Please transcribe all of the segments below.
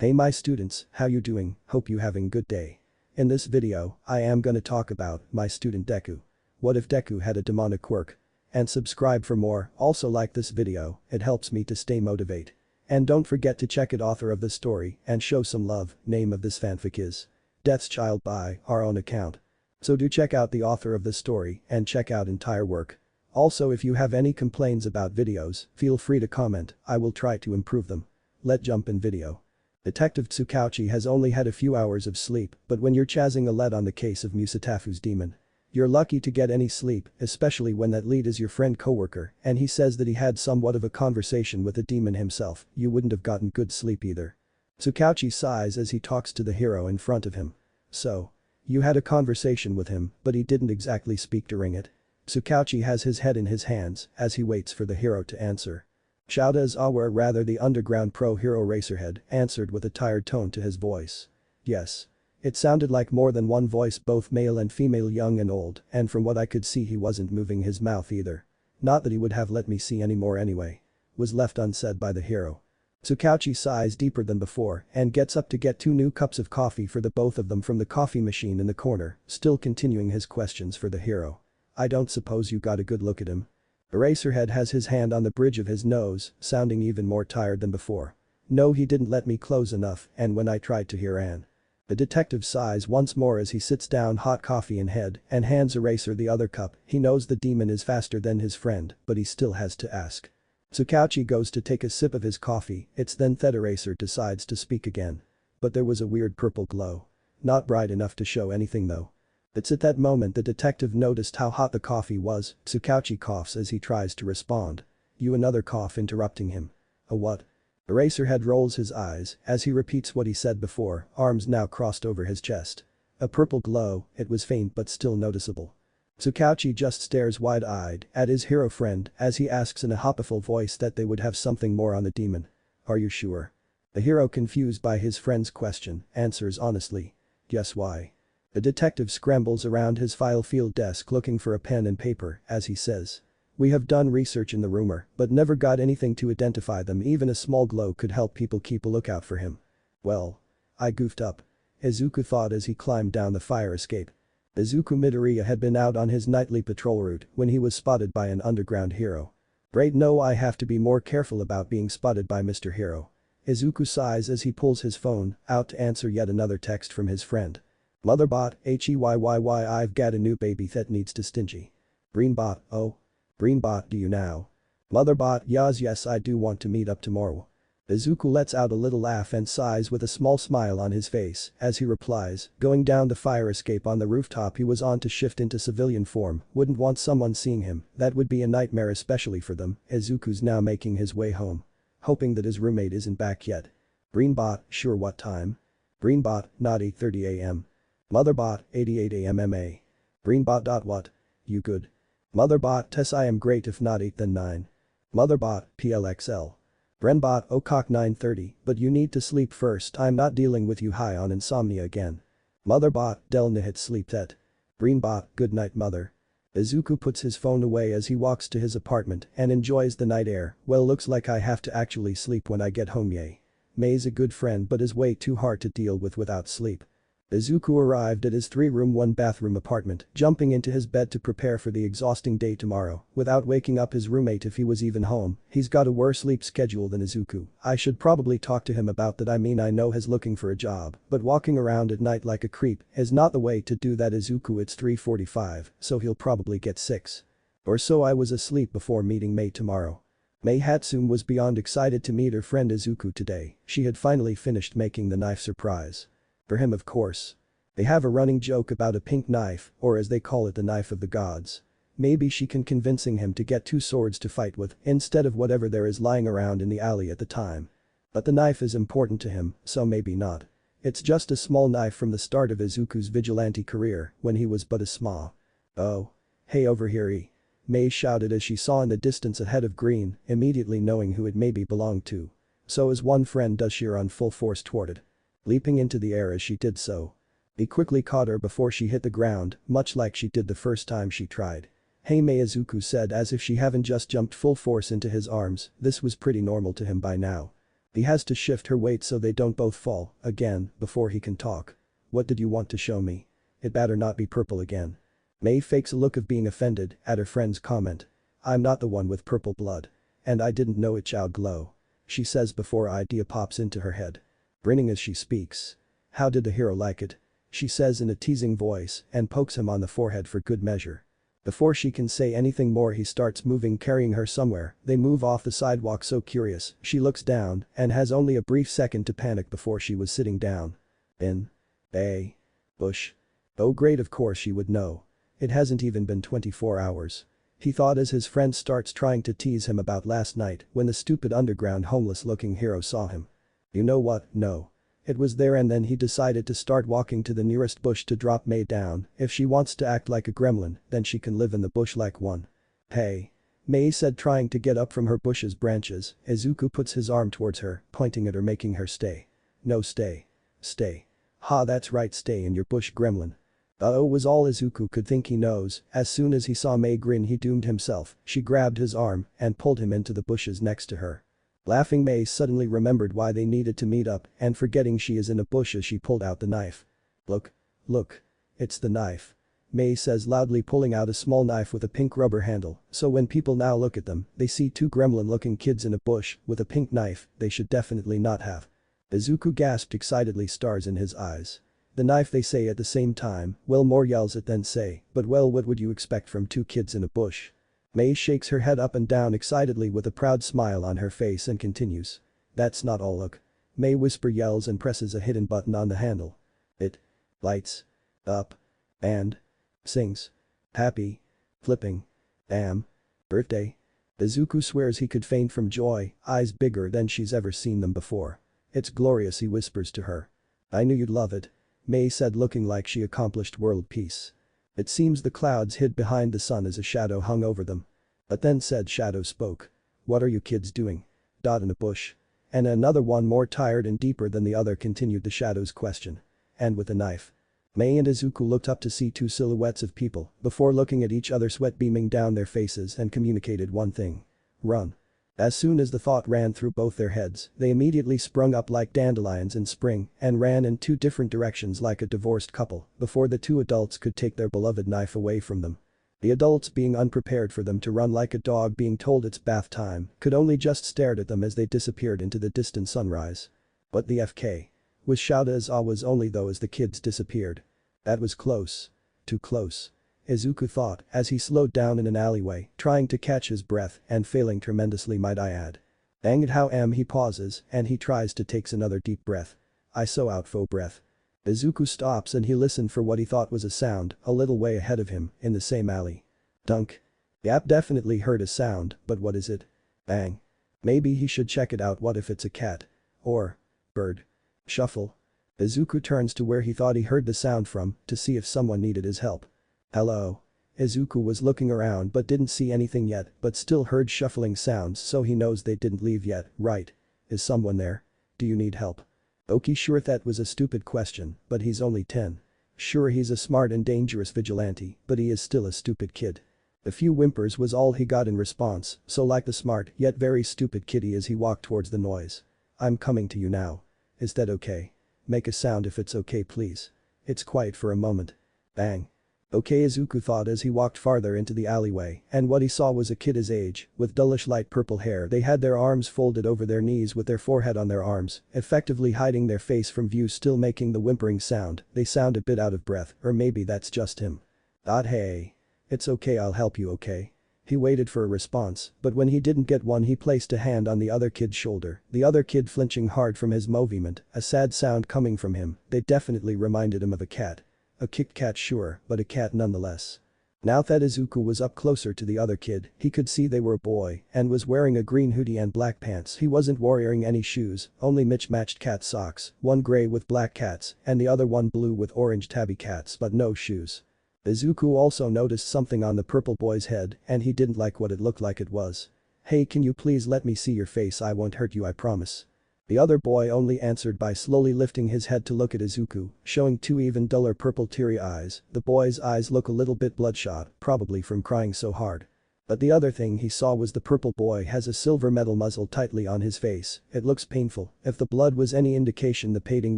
Hey my students, how you doing? Hope you having good day. In this video, I am gonna talk about my student Deku. What if Deku had a demonic quirk? And subscribe for more, also like this video, it helps me to stay motivated. And don't forget to check it author of the story and show some love, name of this fanfic is Death's Child by Ourownaccount. So do check out the author of the story and check out entire work. Also if you have any complaints about videos, feel free to comment, I will try to improve them. Let's jump in video. Detective Tsukauchi has only had a few hours of sleep, but when you're chasing a lead on the case of Musatafu's demon, you're lucky to get any sleep, especially when that lead is your friend coworker and he says that he had somewhat of a conversation with the demon himself, you wouldn't have gotten good sleep either. Tsukauchi sighs as he talks to the hero in front of him. So, you had a conversation with him, but he didn't exactly speak during it. Tsukauchi has his head in his hands as he waits for the hero to answer. Shouda's rather the underground pro-hero Racerhead answered with a tired tone to his voice. Yes. It sounded like more than one voice, both male and female, young and old, and from what I could see he wasn't moving his mouth either. Not that he would have let me see any more anyway. Was left unsaid by the hero. Tsukauchi sighs deeper than before and gets up to get 2 new cups of coffee for the both of them from the coffee machine in the corner, still continuing his questions for the hero. I don't suppose you got a good look at him? Eraserhead has his hand on the bridge of his nose, sounding even more tired than before. No, he didn't let me close enough, and when I tried to hear Anne. The detective sighs once more as he sits down, hot coffee in head, and hands Eraser the other cup. He knows the demon is faster than his friend, but he still has to ask. Tsukauchi goes to take a sip of his coffee, it's then that Eraser decides to speak again. But there was a weird purple glow. Not bright enough to show anything though. It's at that moment the detective noticed how hot the coffee was. Tsukauchi coughs as he tries to respond. You another cough interrupting him. A what? Eraserhead rolls his eyes as he repeats what he said before, arms now crossed over his chest. A purple glow, it was faint but still noticeable. Tsukauchi just stares wide-eyed at his hero friend as he asks in a hopeful voice that they would have something more on the demon. Are you sure? The hero, confused by his friend's question, answers honestly. Yes, why? The detective scrambles around his file-filled desk looking for a pen and paper as he says. We have done research in the rumor, but never got anything to identify them. Even a small glow could help people keep a lookout for him. Well. I goofed up. Izuku thought as he climbed down the fire escape. Izuku Midoriya had been out on his nightly patrol route when he was spotted by an underground hero. Great, no, I have to be more careful about being spotted by Mr. Hero. Izuku sighs as he pulls his phone out to answer yet another text from his friend. Motherbot, HEYYY, I've got a new baby that needs to stingy. Greenbot, oh. Greenbot, do you now? Motherbot, yes I do want to meet up tomorrow. Izuku lets out a little laugh and sighs with a small smile on his face as he replies, going down the fire escape on the rooftop he was on to shift into civilian form, wouldn't want someone seeing him, that would be a nightmare especially for them. Izuku's now making his way home. Hoping that his roommate isn't back yet. Greenbot, sure, what time? Greenbot, not 8:30 am. Motherbot, 8:08 am ma. Greenbot. What? You good? Motherbot, Tess, I am great, if not 8 then 9. Motherbot, PLXL. Brenbot, Cock 9:30, but you need to sleep first, I'm not dealing with you high on insomnia again. Motherbot, Del Nihit sleep that. Greenbot, good night mother. Izuku puts his phone away as he walks to his apartment and enjoys the night air. Well, looks like I have to actually sleep when I get home, yay. May's a good friend but is way too hard to deal with without sleep. Izuku arrived at his 3-room 1-bathroom apartment, jumping into his bed to prepare for the exhausting day tomorrow, without waking up his roommate if he was even home. He's got a worse sleep schedule than Izuku. I should probably talk to him about that. I mean, I know he's looking for a job, but walking around at night like a creep is not the way to do that. Izuku, it's 3:45, so he'll probably get 6. Or so. I was asleep before meeting Mei tomorrow. Mei Hatsune was beyond excited to meet her friend Izuku today. She had finally finished making the knife surprise. For him, of course. They have a running joke about a pink knife, or as they call it, the knife of the gods. Maybe she can convincing him to get 2 swords to fight with instead of whatever there is lying around in the alley at the time. But the knife is important to him, so maybe not. It's just a small knife from the start of Izuku's vigilante career when he was but a small. Oh. Hey, over here, Mei shouted as she saw in the distance a head of green, immediately knowing who it maybe belonged to. So as one friend does, she ran full force toward it. Leaping into the air as she did so. He quickly caught her before she hit the ground, much like she did the first time she tried. Hey Mei, Izuku said as if she hadn't just jumped full force into his arms. This was pretty normal to him by now. He has to shift her weight so they don't both fall, again, before he can talk. What did you want to show me? It better not be purple again. Mei fakes a look of being offended at her friend's comment. I'm not the one with purple blood. And I didn't know it would glow. She says before idea pops into her head. Grinning as she speaks. How did the hero like it? She says in a teasing voice and pokes him on the forehead for good measure. Before she can say anything more he starts moving, carrying her somewhere. They move off the sidewalk so curious, she looks down and has only a brief second to panic before she was sitting down. In a bush. Oh great, of course she would know. It hasn't even been 24 hours. He thought as his friend starts trying to tease him about last night when the stupid underground homeless looking hero saw him. You know what, no. It was there and then he decided to start walking to the nearest bush to drop Mei down. If she wants to act like a gremlin, then she can live in the bush like one. Hey. Mei said, trying to get up from her bush's branches. Izuku puts his arm towards her, pointing at her, making her stay. No, stay. Stay. Ha, that's right, stay in your bush, gremlin. Uh-oh was all Izuku could think. He knows, as soon as he saw Mei grin he doomed himself. She grabbed his arm and pulled him into the bushes next to her. Laughing, Mei suddenly remembered why they needed to meet up and forgetting she is in a bush as she pulled out the knife. Look. Look. It's the knife. Mei says loudly, pulling out a small knife with a pink rubber handle, so when people now look at them, they see two gremlin-looking kids in a bush with a pink knife they should definitely not have. Izuku gasped excitedly, stars in his eyes. The knife, they say at the same time. Well, more yells it then say, but well, what would you expect from two kids in a bush? Mei shakes her head up and down excitedly with a proud smile on her face and continues. That's not all, look. Mei whisper yells and presses a hidden button on the handle. It lights up and sings. Happy flipping damn birthday. Izuku swears he could faint from joy, eyes bigger than she's ever seen them before. It's glorious, he whispers to her. I knew you'd love it. Mei said, looking like she accomplished world peace. It seems the clouds hid behind the sun as a shadow hung over them. But then said shadow spoke. What are you kids doing? In a bush. And another one more tired and deeper than the other continued the shadow's question. And with a knife. Mei and Izuku looked up to see two silhouettes of people before looking at each other, sweat beaming down their faces, and communicated one thing. Run. As soon as the thought ran through both their heads, they immediately sprung up like dandelions in spring and ran in two different directions like a divorced couple before the two adults could take their beloved knife away from them. The adults, being unprepared for them to run like a dog being told it's bath time, could only just stared at them as they disappeared into the distant sunrise. But the FK was shouted as awe was only though as the kids disappeared. That was close. Too close. Izuku thought as he slowed down in an alleyway, trying to catch his breath and failing tremendously, might I add. Dang it, how am he pauses and he tries to takes another deep breath. I so out faux breath. Izuku stops and he listened for what he thought was a sound a little way ahead of him in the same alley. Dunk. Yap definitely heard a sound, but what is it? Bang. Maybe he should check it out. What if it's a cat? Or bird? Shuffle. Izuku turns to where he thought he heard the sound from to see if someone needed his help. Hello. Izuku was looking around but didn't see anything yet, but still heard shuffling sounds, so he knows they didn't leave yet, right? Is someone there? Do you need help? Okay, sure, that was a stupid question, but he's only 10. Sure, he's a smart and dangerous vigilante, but he is still a stupid kid. A few whimpers was all he got in response, so like the smart yet very stupid kitty as he walked towards the noise. I'm coming to you now. Is that okay? Make a sound if it's okay, please. It's quiet for a moment. Bang. Okay, Izuku thought as he walked farther into the alleyway, and what he saw was a kid his age, with dullish light purple hair. They had their arms folded over their knees with their forehead on their arms, effectively hiding their face from view, still making the whimpering sound. They sound a bit out of breath, or maybe that's just him. Hey. It's okay, I'll help you, okay? He waited for a response, but when he didn't get one he placed a hand on the other kid's shoulder, the other kid flinching hard from his movement, a sad sound coming from him. They definitely reminded him of a cat. A kicked cat, sure, but a cat nonetheless. Now that Izuku was up closer to the other kid, he could see they were a boy and was wearing a green hoodie and black pants. He wasn't wearing any shoes, only mismatched cat socks, one gray with black cats and the other one blue with orange tabby cats, but no shoes. Izuku also noticed something on the purple boy's head and he didn't like what it looked like. It was. Hey, can you please let me see your face? I won't hurt you, I promise. The other boy only answered by slowly lifting his head to look at Izuku, showing two even duller purple teary eyes. The boy's eyes look a little bit bloodshot, probably from crying so hard. But the other thing he saw was the purple boy has a silver metal muzzle tightly on his face. It looks painful. If the blood was any indication, the painting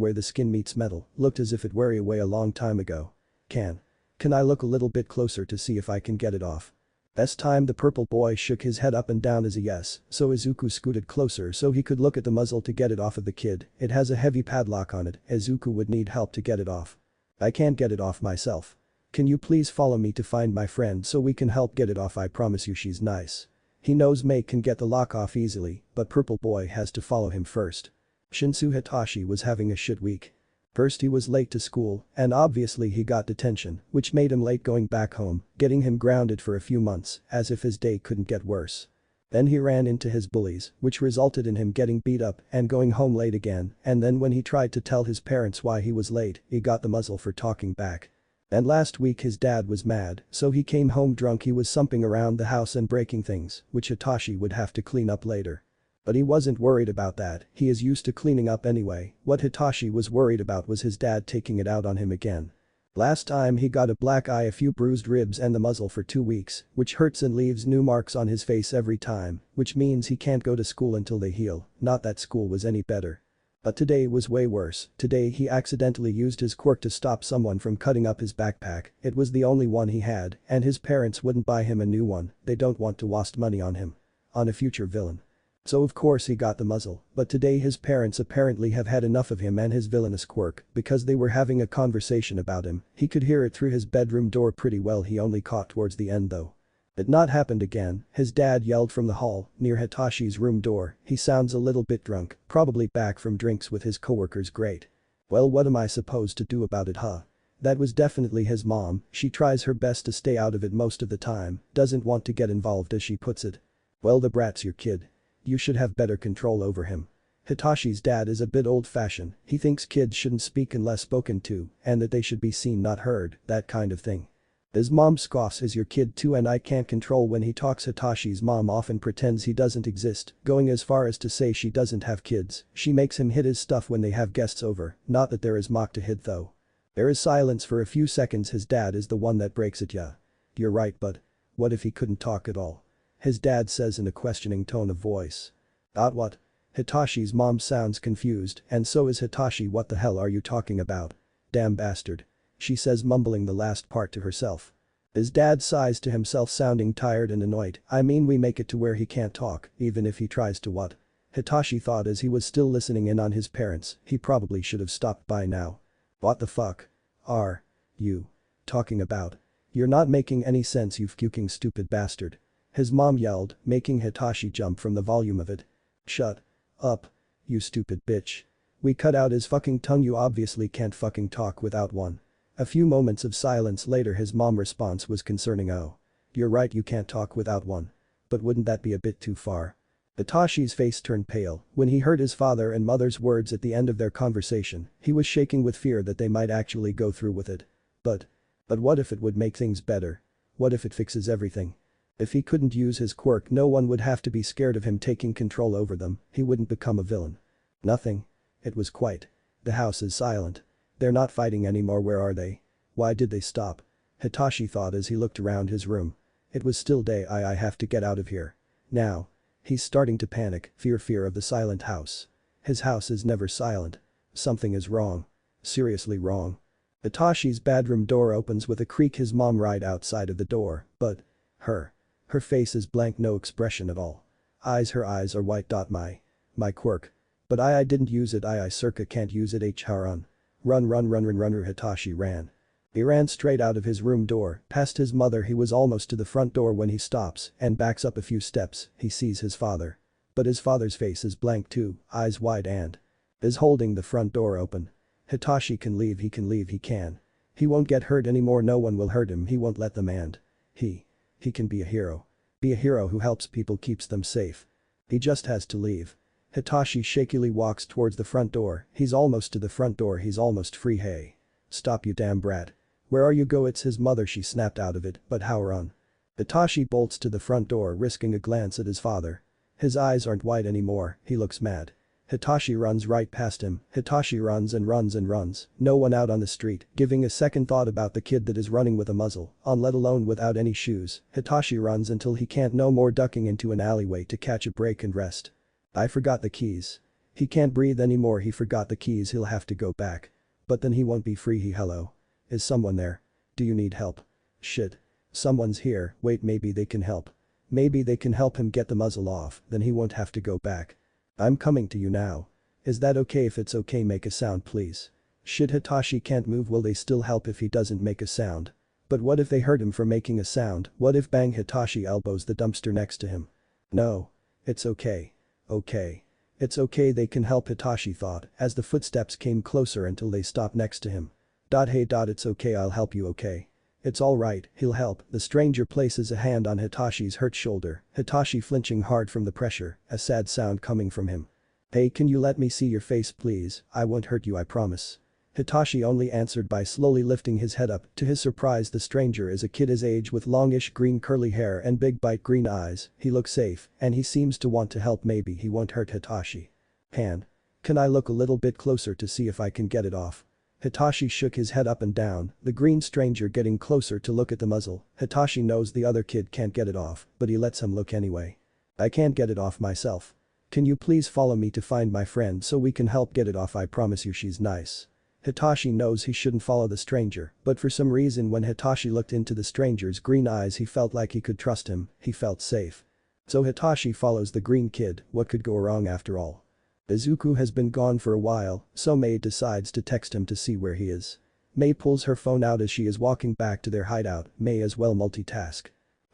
where the skin meets metal looked as if it were away a long time ago. Can I look a little bit closer to see if I can get it off? This time the purple boy shook his head up and down as a yes, so Izuku scooted closer so he could look at the muzzle to get it off of the kid. It has a heavy padlock on it. Izuku would need help to get it off. I can't get it off myself. Can you please follow me to find my friend so we can help get it off? I promise you she's nice. He knows Mei can get the lock off easily, but purple boy has to follow him first. Shinsu Hitachi was having a shit week. First he was late to school, and obviously he got detention, which made him late going back home, getting him grounded for a few months, as if his day couldn't get worse. Then he ran into his bullies, which resulted in him getting beat up and going home late again, and then when he tried to tell his parents why he was late, he got the muzzle for talking back. And last week his dad was mad, so he came home drunk. He was thumping around the house and breaking things, which Hitachi would have to clean up later. But he wasn't worried about that, he is used to cleaning up anyway. What Hitachi was worried about was his dad taking it out on him again. Last time he got a black eye, a few bruised ribs and the muzzle for 2 weeks, which hurts and leaves new marks on his face every time, which means he can't go to school until they heal. Not that school was any better. But today was way worse. Today he accidentally used his quirk to stop someone from cutting up his backpack. It was the only one he had, and his parents wouldn't buy him a new one. They don't want to waste money on him. On a future villain. So of course he got the muzzle, but today his parents apparently have had enough of him and his villainous quirk because they were having a conversation about him. He could hear it through his bedroom door pretty well. He only caught towards the end though. It not happened again, his dad yelled from the hall near Hitashi's room door. He sounds a little bit drunk, probably back from drinks with his coworkers. Great. Well, what am I supposed to do about it, huh? That was definitely his mom. She tries her best to stay out of it most of the time, doesn't want to get involved as she puts it. Well, the brat's your kid. You should have better control over him. Hitashi's dad is a bit old-fashioned. He thinks kids shouldn't speak unless spoken to, and that they should be seen not heard, that kind of thing. His mom scoffs, "Is your kid too?" And I can't control when he talks. Hitashi's mom often pretends he doesn't exist, going as far as to say she doesn't have kids. She makes him hit his stuff when they have guests over, not that there is mock to hit though. There is silence for a few seconds. His dad is the one that breaks it. Yeah. You're right, but what if he couldn't talk at all? His dad says in a questioning tone of voice. What? Hitashi's mom sounds confused, and so is Hitachi. What the hell are you talking about? Damn bastard. She says, mumbling the last part to herself. His dad sighs to himself, sounding tired and annoyed. I mean, we make it to where he can't talk, even if he tries to. What? Hitachi thought as he was still listening in on his parents. He probably should have stopped by now. What the fuck are you talking about? You're not making any sense, you fucking stupid bastard. His mom yelled, making Hitachi jump from the volume of it. Shut up, you stupid bitch. We cut out his fucking tongue. You obviously can't fucking talk without one. A few moments of silence later his mom's response was concerning. Oh. You're right, you can't talk without one. But wouldn't that be a bit too far? Hitashi's face turned pale when he heard his father and mother's words at the end of their conversation. He was shaking with fear that they might actually go through with it. But what if it would make things better? What if it fixes everything? If he couldn't use his quirk, no one would have to be scared of him taking control over them. He wouldn't become a villain. Nothing. It was quiet. The house is silent. They're not fighting anymore. Where are they? Why did they stop? Hitachi thought as he looked around his room. It was still day. I have to get out of here. Now. He's starting to panic, fear of the silent house. His house is never silent. Something is wrong. Seriously wrong. Hitashi's bedroom door opens with a creak. His mom right outside of the door, but her face is blank, no expression at all. Her eyes are white. My quirk. But I didn't use it. I circa can't use it. Run. Hitachi ran. He ran straight out of his room door, past his mother. He was almost to the front door when he stops and backs up a few steps. He sees his father. But his father's face is blank too, eyes wide and is holding the front door open. Hitachi can leave. He can. He won't get hurt anymore. No one will hurt him. He won't let them, and he can be a hero. Be a hero who helps people, keeps them safe. He just has to leave. Hitachi shakily walks towards the front door. He's almost to the front door. He's almost free. Hey. Stop, you damn brat. Where are you go? It's his mother. She snapped out of it, but how run? Hitachi bolts to the front door, risking a glance at his father. His eyes aren't white anymore. He looks mad. Hitachi runs right past him. Hitachi runs and runs and runs. No one out on the street, giving a second thought about the kid that is running with a muzzle on, let alone without any shoes. Hitachi runs until he can't no more, ducking into an alleyway to catch a break and rest. I forgot the keys. He can't breathe anymore, he forgot the keys, he'll have to go back. But then he won't be free. Hello. Is someone there? Do you need help? Shit. Someone's here, wait, maybe they can help. Maybe they can help him get the muzzle off, then he won't have to go back. I'm coming to you now. Is that okay? If it's okay, make a sound please. Shit, Hitachi can't move, will they still help if he doesn't make a sound? But what if they hurt him for making a sound? What if bang, Hitachi elbows the dumpster next to him? No. It's okay. Okay. It's okay, they can help, Hitachi thought as the footsteps came closer until they stopped next to him. Hey, it's okay, I'll help you, okay? It's alright, he'll help. The stranger places a hand on Hitachi's hurt shoulder, Hitachi flinching hard from the pressure, a sad sound coming from him. Hey, can you let me see your face please? I won't hurt you, I promise. Hitachi only answered by slowly lifting his head up. To his surprise, the stranger is a kid his age with longish green curly hair and big bright green eyes. He looks safe and he seems to want to help, maybe he won't hurt Hitachi. Hand. Can I look a little bit closer to see if I can get it off? Hitachi shook his head up and down, the green stranger getting closer to look at the muzzle. Hitachi knows the other kid can't get it off, but he lets him look anyway. I can't get it off myself. Can you please follow me to find my friend so we can help get it off? I promise you she's nice. Hitachi knows he shouldn't follow the stranger, but for some reason when Hitachi looked into the stranger's green eyes he felt like he could trust him, he felt safe. So Hitachi follows the green kid, what could go wrong after all? Izuku has been gone for a while, so Mei decides to text him to see where he is. Mei pulls her phone out as she is walking back to their hideout, Mei as well multitask.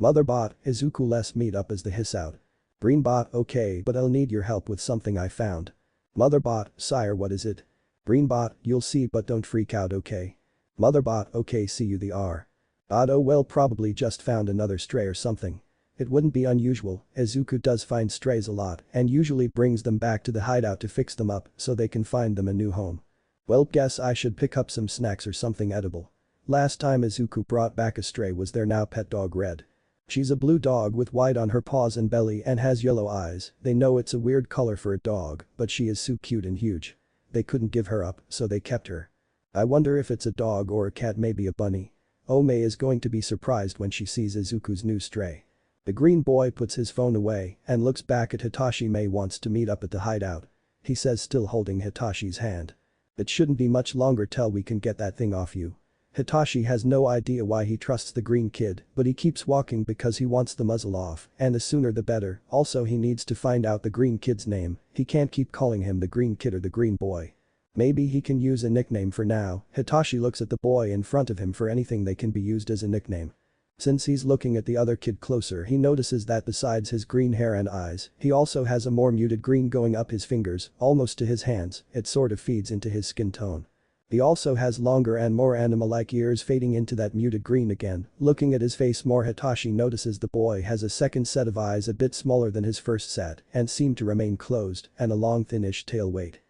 Motherbot, Izuku, let's meet up as the hiss out. Greenbot, okay, but I'll need your help with something I found. Motherbot, sire, what is it? Greenbot, you'll see, but don't freak out, okay? Motherbot, okay, see you the R. Oh well, probably just found another stray or something. It wouldn't be unusual, Izuku does find strays a lot and usually brings them back to the hideout to fix them up so they can find them a new home. Well, guess I should pick up some snacks or something edible. Last time Izuku brought back a stray was their now pet dog Red. She's a blue dog with white on her paws and belly and has yellow eyes. They know it's a weird color for a dog, but she is so cute and huge. They couldn't give her up, so they kept her. I wonder if it's a dog or a cat, maybe a bunny. Mei is going to be surprised when she sees Izuku's new stray. The green boy puts his phone away and looks back at Hitachi. Mei wants to meet up at the hideout. He says, still holding Hitachi's hand. It shouldn't be much longer till we can get that thing off you. Hitachi has no idea why he trusts the green kid, but he keeps walking because he wants the muzzle off, and the sooner the better. Also, he needs to find out the green kid's name. He can't keep calling him the green kid or the green boy. Maybe he can use a nickname for now. Hitachi looks at the boy in front of him for anything they can be used as a nickname. Since he's looking at the other kid closer, he notices that besides his green hair and eyes, he also has a more muted green going up his fingers, almost to his hands. It sort of feeds into his skin tone. He also has longer and more animal-like ears fading into that muted green again. Looking at his face more, Hitachi notices the boy has a second set of eyes a bit smaller than his first set and seem to remain closed, and a long thinnish tail. Wait.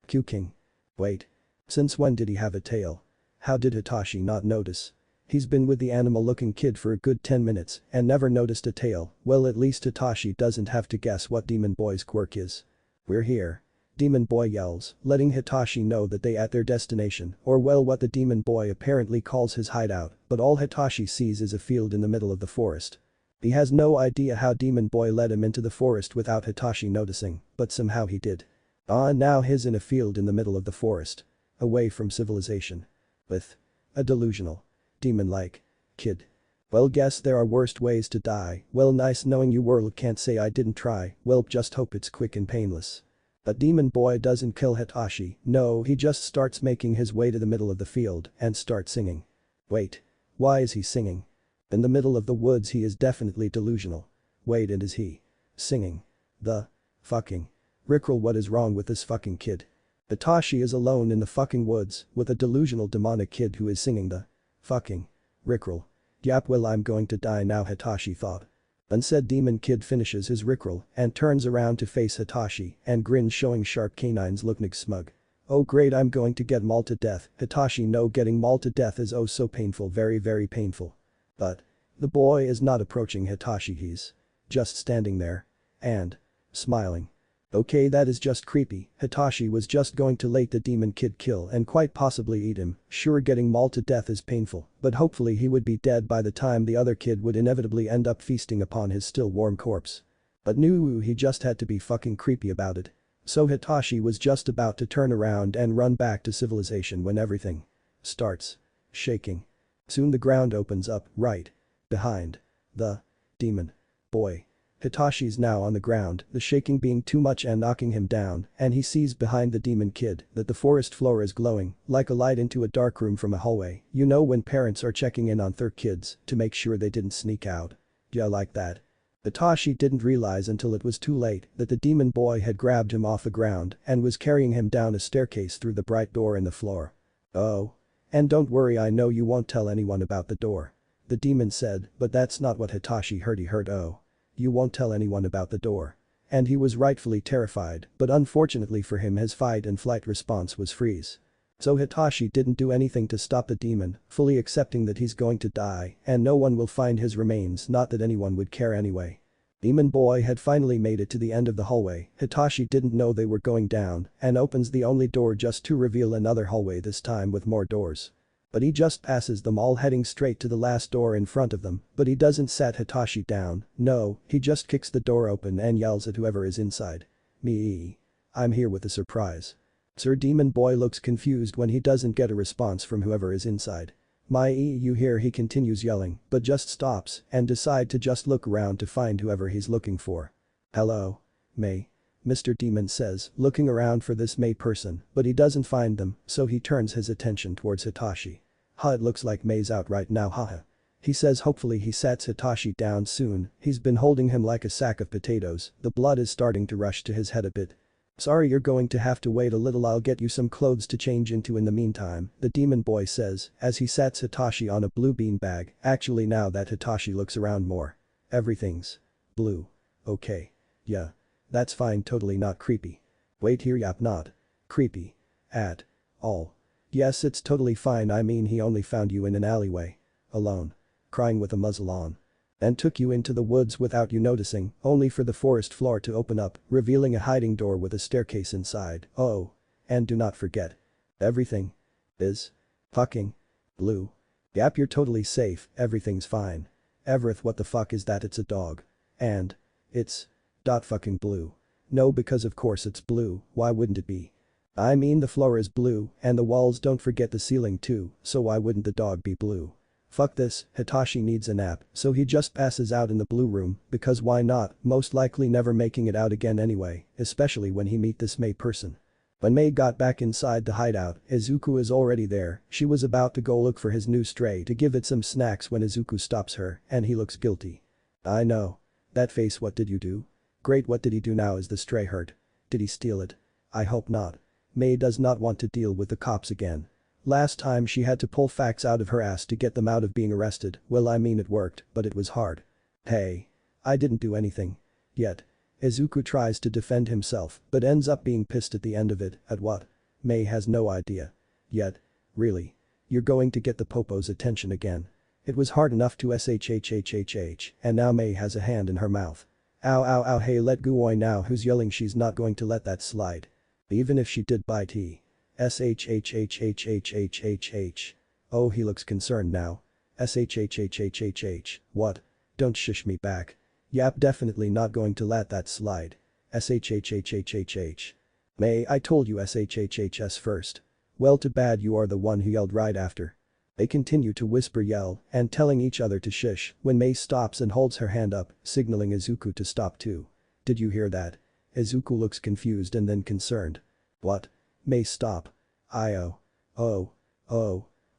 Q-King. Wait. Since when did he have a tail? How did Hitachi not notice? He's been with the animal-looking kid for a good 10 minutes and never noticed a tail. Well, at least Hitachi doesn't have to guess what Demon Boy's quirk is. We're here. Demon Boy yells, letting Hitachi know that they at their destination, or well, what the Demon Boy apparently calls his hideout, but all Hitachi sees is a field in the middle of the forest. He has no idea how Demon Boy led him into the forest without Hitachi noticing, but somehow he did. Now he's in a field in the middle of the forest. Away from civilization. With a delusional, demon-like kid. Well, guess there are worse ways to die. Well, nice knowing you, world, can't say I didn't try. Well, just hope it's quick and painless. But Demon Boy doesn't kill Hitachi, no, he just starts making his way to the middle of the field and starts singing. Wait. Why is he singing? In the middle of the woods, he is definitely delusional. Wait, and is he singing the fucking Rickroll? What is wrong with this fucking kid? Hitachi is alone in the fucking woods with a delusional demonic kid who is singing the fucking Rickroll. Yap, well, I'm going to die now, Hitachi thought. Unsaid demon kid finishes his Rickroll and turns around to face Hitachi and grins, showing sharp canines, looking smug. Oh great, I'm going to get mauled to death. Hitachi, no, getting mauled to death is oh so painful, very very painful. But the boy is not approaching Hitachi, he's just standing there and smiling. Okay, that is just creepy. Hitachi was just going to let the demon kid kill and quite possibly eat him. Sure, getting mauled to death is painful, but hopefully he would be dead by the time the other kid would inevitably end up feasting upon his still warm corpse. But no, he just had to be fucking creepy about it. So Hitachi was just about to turn around and run back to civilization when everything starts shaking. Soon the ground opens up right behind the demon boy. Hitashi's now on the ground, the shaking being too much and knocking him down, and he sees behind the demon kid that the forest floor is glowing like a light into a dark room from a hallway. You know when parents are checking in on their kids to make sure they didn't sneak out. Yeah, like that. Hitachi didn't realize until it was too late that the demon boy had grabbed him off the ground and was carrying him down a staircase through the bright door in the floor. Oh. And don't worry, I know you won't tell anyone about the door. The demon said, but that's not what Hitachi heard. He heard, oh. You won't tell anyone about the door. And he was rightfully terrified, but unfortunately for him his fight and flight response was freeze. So Hitachi didn't do anything to stop the demon, fully accepting that he's going to die and no one will find his remains, not that anyone would care anyway. Demon boy had finally made it to the end of the hallway. Hitachi didn't know they were going down and opens the only door just to reveal another hallway, this time with more doors. But he just passes them all, heading straight to the last door in front of them, but he doesn't set Hitachi down, no, he just kicks the door open and yells at whoever is inside. Me. I'm here with a surprise. Sir Demon Boy looks confused when he doesn't get a response from whoever is inside. You hear, he continues yelling, but just stops and decide to just look around to find whoever he's looking for. Hello? May? Mr. Demon says, looking around for this May person, but he doesn't find them, so he turns his attention towards Hitachi. It looks like May's out right now, haha. He says hopefully he sets Hitachi down soon, he's been holding him like a sack of potatoes, the blood is starting to rush to his head a bit. Sorry, you're going to have to wait a little, I'll get you some clothes to change into in the meantime, the demon boy says as he sets Hitachi on a blue bean bag. Actually, now that Hitachi looks around more. Everything's blue. Okay. Yeah. That's fine, totally not creepy. Wait here, yap, not creepy at all. Yes, it's totally fine, I mean he only found you in an alleyway. Alone. Crying with a muzzle on. And took you into the woods without you noticing, only for the forest floor to open up, revealing a hiding door with a staircase inside. Oh. And do not forget. Everything is fucking blue. Yap, you're totally safe, everything's fine. Everett, what the fuck is that? It's a dog. And it's fucking blue. No, because of course it's blue, why wouldn't it be? I mean the floor is blue and the walls, don't forget the ceiling too, so why wouldn't the dog be blue? Fuck this, Hitachi needs a nap, so he just passes out in the blue room, because why not, most likely never making it out again anyway, especially when he meet this May person. When May got back inside the hideout, Izuku is already there, she was about to go look for his new stray to give it some snacks when Izuku stops her and he looks guilty. I know. That face, what did you do? Great, what did he do now? Is the stray hurt? Did he steal it? I hope not. May does not want to deal with the cops again. Last time she had to pull facts out of her ass to get them out of being arrested, well I mean it worked, but it was hard. Hey. I didn't do anything. Yet. Izuku tries to defend himself, but ends up being pissed at the end of it. At what? May has no idea. Yet. Really? You're going to get the popo's attention again. It was hard enough to shhhhhh, and now May has a hand in her mouth. Ow ow ow, hey, let go now, who's yelling? She's not going to let that slide. Even if she did bite he. Shhhhhhhhh. Oh, he looks concerned now. Shhhhhhhh. What? Don't shush me back. Yap, definitely not going to let that slide. Shhhhhhhh. May, I told you shhhhs first. Well, too bad you are the one who yelled right after. They continue to whisper, yell, and telling each other to shush when May stops and holds her hand up, signaling Izuku to stop too. Did you hear that? Izuku looks confused and then concerned. What? May, stop. Oh.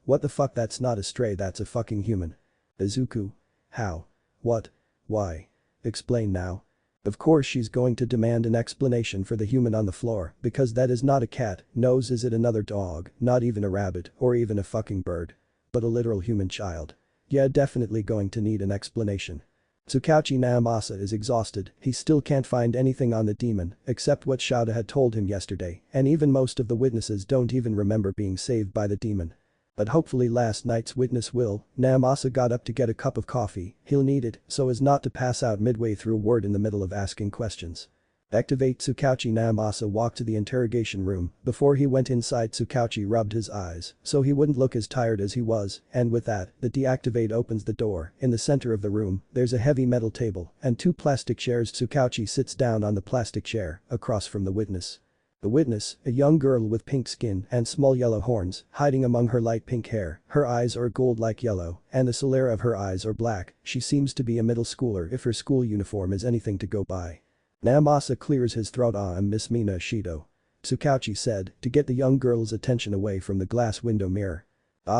What the fuck, that's not a stray, that's a fucking human. Izuku. How? What? Why? Explain now. Of course she's going to demand an explanation for the human on the floor, because that is not a cat, nose is it another dog, not even a rabbit, or even a fucking bird. But a literal human child. Yeah, definitely going to need an explanation. Tsukauchi Namasa is exhausted, he still can't find anything on the demon except what Shouta had told him yesterday, and even most of the witnesses don't even remember being saved by the demon. But hopefully last night's witness will. Namasa got up to get a cup of coffee, he'll need it so as not to pass out midway through a word in the middle of asking questions. Activate Tsukauchi. Namasa walked to the interrogation room. Before he went inside, Tsukauchi rubbed his eyes so he wouldn't look as tired as he was, and with that, the deactivate opens the door. In the center of the room, there's a heavy metal table and 2 plastic chairs. Tsukauchi sits down on the plastic chair across from the witness. The witness, a young girl with pink skin and small yellow horns hiding among her light pink hair. Her eyes are gold-like yellow and the sclera of her eyes are black. She seems to be a middle schooler if her school uniform is anything to go by. Namasa clears his throat. I'm Miss Mina Ishido. Tsukauchi said to get the young girl's attention away from the glass window mirror.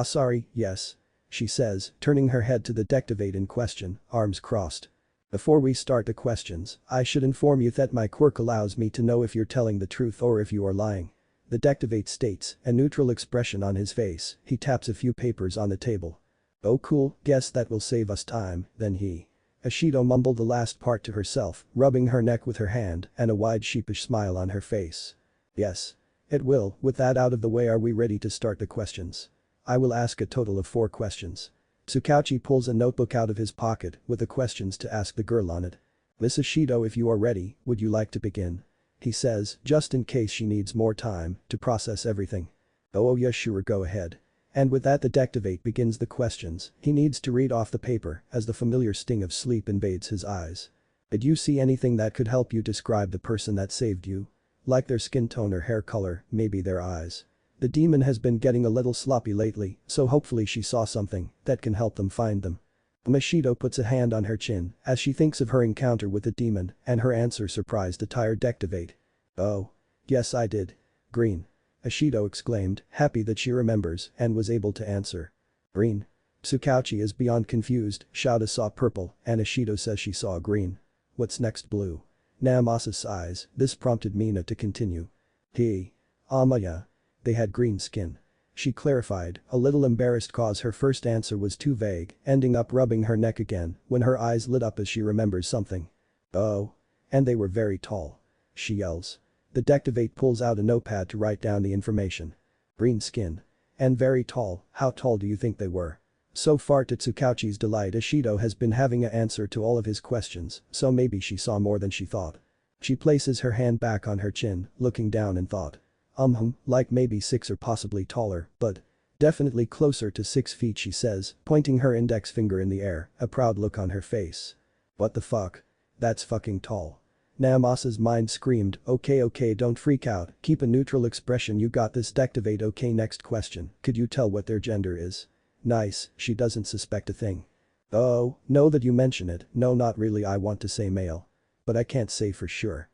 Sorry, yes. She says, turning her head to the deactivate in question, arms crossed. Before we start the questions, I should inform you that my quirk allows me to know if you're telling the truth or if you are lying. The deactivate states, a neutral expression on his face. He taps a few papers on the table. Oh cool, guess that will save us time, then he. Ishido mumbled the last part to herself, rubbing her neck with her hand and a wide sheepish smile on her face. Yes. It will. With that out of the way, are we ready to start the questions? I will ask a total of 4 questions. Tsukauchi pulls a notebook out of his pocket with the questions to ask the girl on it. Miss Ishido, if you are ready, would you like to begin? He says, just in case she needs more time to process everything. Oh yeah, sure, go ahead. And with that, the deactivate begins the questions. He needs to read off the paper as the familiar sting of sleep invades his eyes. Did you see anything that could help you describe the person that saved you? Like their skin tone or hair color, maybe their eyes. The demon has been getting a little sloppy lately, so hopefully she saw something that can help them find them. Ishido puts a hand on her chin as she thinks of her encounter with the demon, and her answer surprised the tired deactivate. Oh. Yes, I did. Green. Ishido exclaimed, happy that she remembers and was able to answer. Green. Tsukauchi is beyond confused. Shouta saw purple and Ishido says she saw green. What's next? Blue. Namasa sighs. This prompted Mina to continue. Amaya. They had green skin. She clarified, a little embarrassed cause her first answer was too vague, ending up rubbing her neck again when her eyes lit up as she remembers something. Oh. And they were very tall. She yells. The deactivate pulls out a notepad to write down the information. Green skin. And very tall. How tall do you think they were? So far, to Tsukauchi's delight, Ishido has been having an answer to all of his questions, so maybe she saw more than she thought. She places her hand back on her chin, looking down in thought. Like maybe 6 or possibly taller, but definitely closer to 6 feet, she says, pointing her index finger in the air, a proud look on her face. What the fuck? That's fucking tall. Namasa's mind screamed, okay, don't freak out, keep a neutral expression, you got this. Deactivate. Okay, next question, could you tell what their gender is? Nice, she doesn't suspect a thing. Oh, no, that you mention it. No, not really, I want to say male. But I can't say for sure.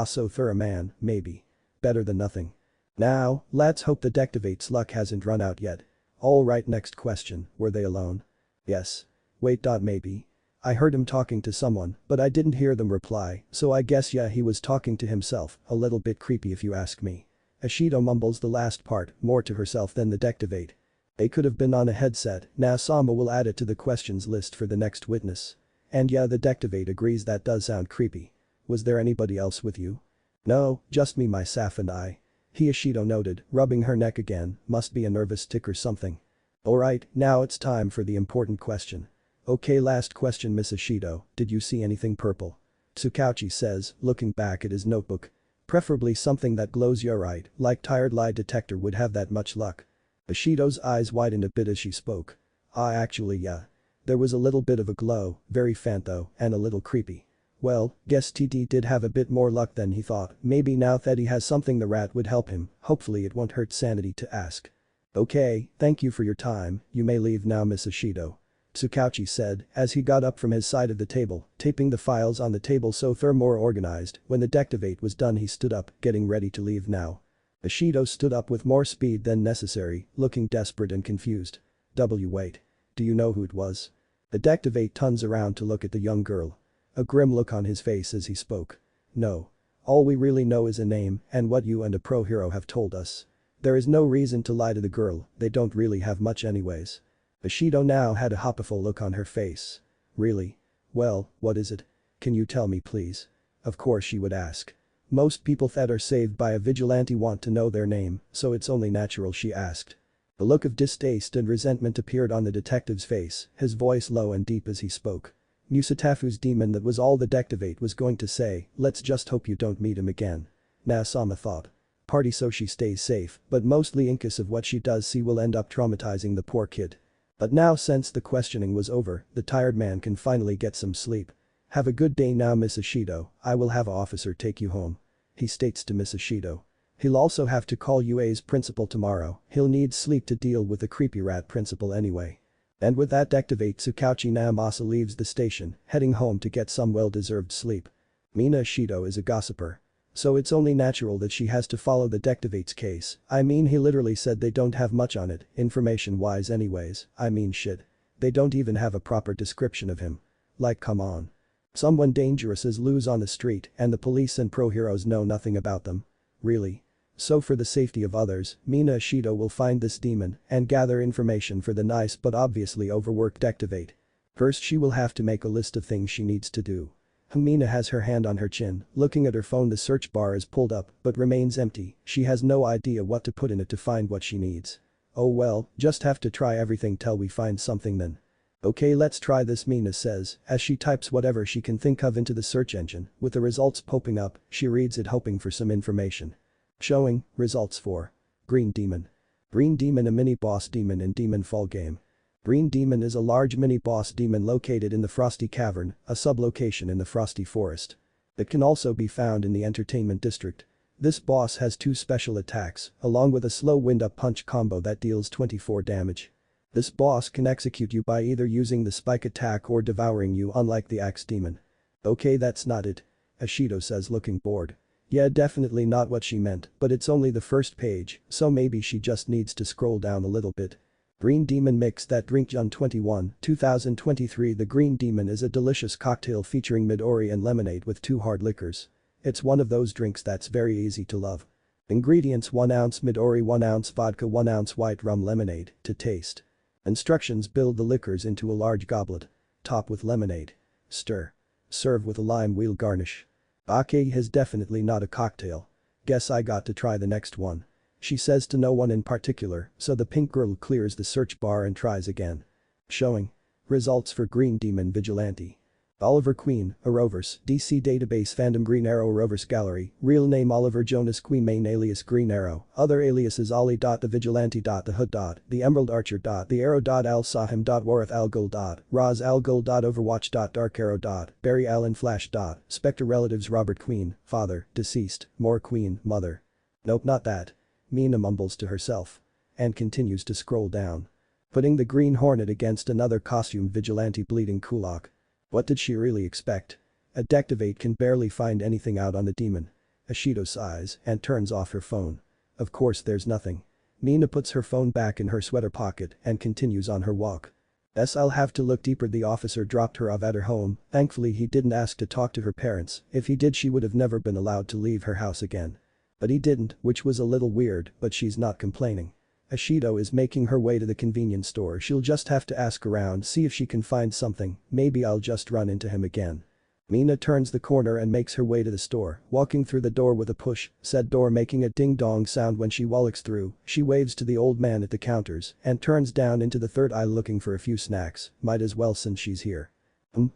So they're a man, maybe. Better than nothing. Now, let's hope the deactivate's luck hasn't run out yet. Alright, next question, were they alone? Yes. Wait. Maybe. I heard him talking to someone, but I didn't hear them reply, so I guess yeah, he was talking to himself, a little bit creepy if you ask me. Ishido mumbles the last part, more to herself than the deactivate. They could have been on a headset. Now Sama will add it to the questions list for the next witness. And yeah, the deactivate agrees, that does sound creepy. Was there anybody else with you? No, just me, myself and I. Ishido noted, rubbing her neck again, must be a nervous tick or something. Alright, now it's time for the important question. Okay, last question, Miss Ishido, did you see anything purple? Tsukauchi says, looking back at his notebook. Preferably something that glows. You're right, like tired lie detector would have that much luck. Ishido's eyes widened a bit as she spoke. Actually yeah. There was a little bit of a glow, very faint though, and a little creepy. Well, guess TD did have a bit more luck than he thought. Maybe now that he has something, the rat would help him. Hopefully it won't hurt sanity to ask. Okay, thank you for your time, you may leave now, Miss Ishido. Tsukauchi said as he got up from his side of the table, taping the files on the table so they're more organized. When the deactivate was done, he stood up, getting ready to leave now. Ishido stood up with more speed than necessary, looking desperate and confused. Wait. Do you know who it was? The deactivate turns around to look at the young girl. A grim look on his face as he spoke. No. All we really know is a name and what you and a pro hero have told us. There is no reason to lie to the girl, they don't really have much anyways. Ishido now had a hopeful look on her face. Really? Well, what is it? Can you tell me please? Of course she would ask. Most people that are saved by a vigilante want to know their name, so it's only natural she asked. A look of distaste and resentment appeared on the detective's face, his voice low and deep as he spoke. Musatafu's demon, that was all the Dectivate was going to say. Let's just hope you don't meet him again. Nasama thought. Party so she stays safe, but mostly in case of what she does see will end up traumatizing the poor kid. But now since the questioning was over, the tired man can finally get some sleep. Have a good day now, Miss Ishido, I will have a officer take you home. He states to Miss Ishido. He'll also have to call UA's principal tomorrow, he'll need sleep to deal with the creepy rat principal anyway. And with that Dectivate Tsukauchi Naomasa leaves the station, heading home to get some well-deserved sleep. Mina Ishido is a gossiper. So it's only natural that she has to follow the Dectivate's case. I mean, he literally said they don't have much on it, information-wise anyways. I mean shit. They don't even have a proper description of him. Like, come on. Someone dangerous is loose on the street and the police and pro-heroes know nothing about them. Really? So for the safety of others, Mina Ishido will find this demon and gather information for the nice but obviously overworked Dectivate. First she will have to make a list of things she needs to do. Mina has her hand on her chin, looking at her phone. The search bar is pulled up but remains empty. She has no idea what to put in it to find what she needs. Oh well, just have to try everything till we find something then. Okay, let's try this, Mina says as she types whatever she can think of into the search engine. With the results popping up, she reads it hoping for some information. Showing, results for Green Demon. Green Demon, a mini-boss demon in Demon Fall game. Green Demon is a large mini-boss demon located in the Frosty Cavern, a sub-location in the Frosty Forest. It can also be found in the Entertainment District. This boss has 2 special attacks, along with a slow wind-up punch combo that deals 24 damage. This boss can execute you by either using the spike attack or devouring you, unlike the Axe Demon. Okay, that's not it. Ishido says, looking bored. Yeah, definitely not what she meant, but it's only the first page, so maybe she just needs to scroll down a little bit. Green Demon Mix that drink. June 21, 2023. The Green Demon is a delicious cocktail featuring Midori and lemonade with 2 hard liquors. It's one of those drinks that's very easy to love. Ingredients: 1 ounce Midori, 1 ounce vodka, 1 ounce white rum lemonade. To taste. Instructions: build the liquors into a large goblet. Top with lemonade. Stir. Serve with a lime wheel garnish. Okay, is definitely not a cocktail. Guess I got to try the next one. She says to no one in particular, so the pink girl clears the search bar and tries again. Showing. Results for Green Demon Vigilante. Oliver Queen, Arrowverse, DC Database Fandom Green Arrow Arrowverse Gallery, real name Oliver Jonas Queen, main alias Green Arrow, other aliases Ollie. The Vigilante. The Hood. The Emerald Archer. The Arrow. Al Sahim. Wareth Al Ghul. Raz Al Ghul. Overwatch. Dark Arrow. Barry Allen Flash. Spectre relatives Robert Queen, father, deceased, Moore Queen, mother. Nope, not that. Mina mumbles to herself. And continues to scroll down. Putting the Green Hornet against another costumed vigilante, Bleeding Kulak. What did she really expect? A Dectivate can barely find anything out on the demon. Ishido sighs and turns off her phone. Of course there's nothing. Mina puts her phone back in her sweater pocket and continues on her walk. I'll have to look deeper. The officer dropped her off at her home. Thankfully he didn't ask to talk to her parents. If he did she would have never been allowed to leave her house again. But he didn't, which was a little weird, but she's not complaining. Ishido is making her way to the convenience store. She'll just have to ask around, see if she can find something. Maybe I'll just run into him again. Mina turns the corner and makes her way to the store, walking through the door with a push, said door making a ding-dong sound when she walks through. She waves to the old man at the counters and turns down into the third aisle looking for a few snacks. Might as well since she's here.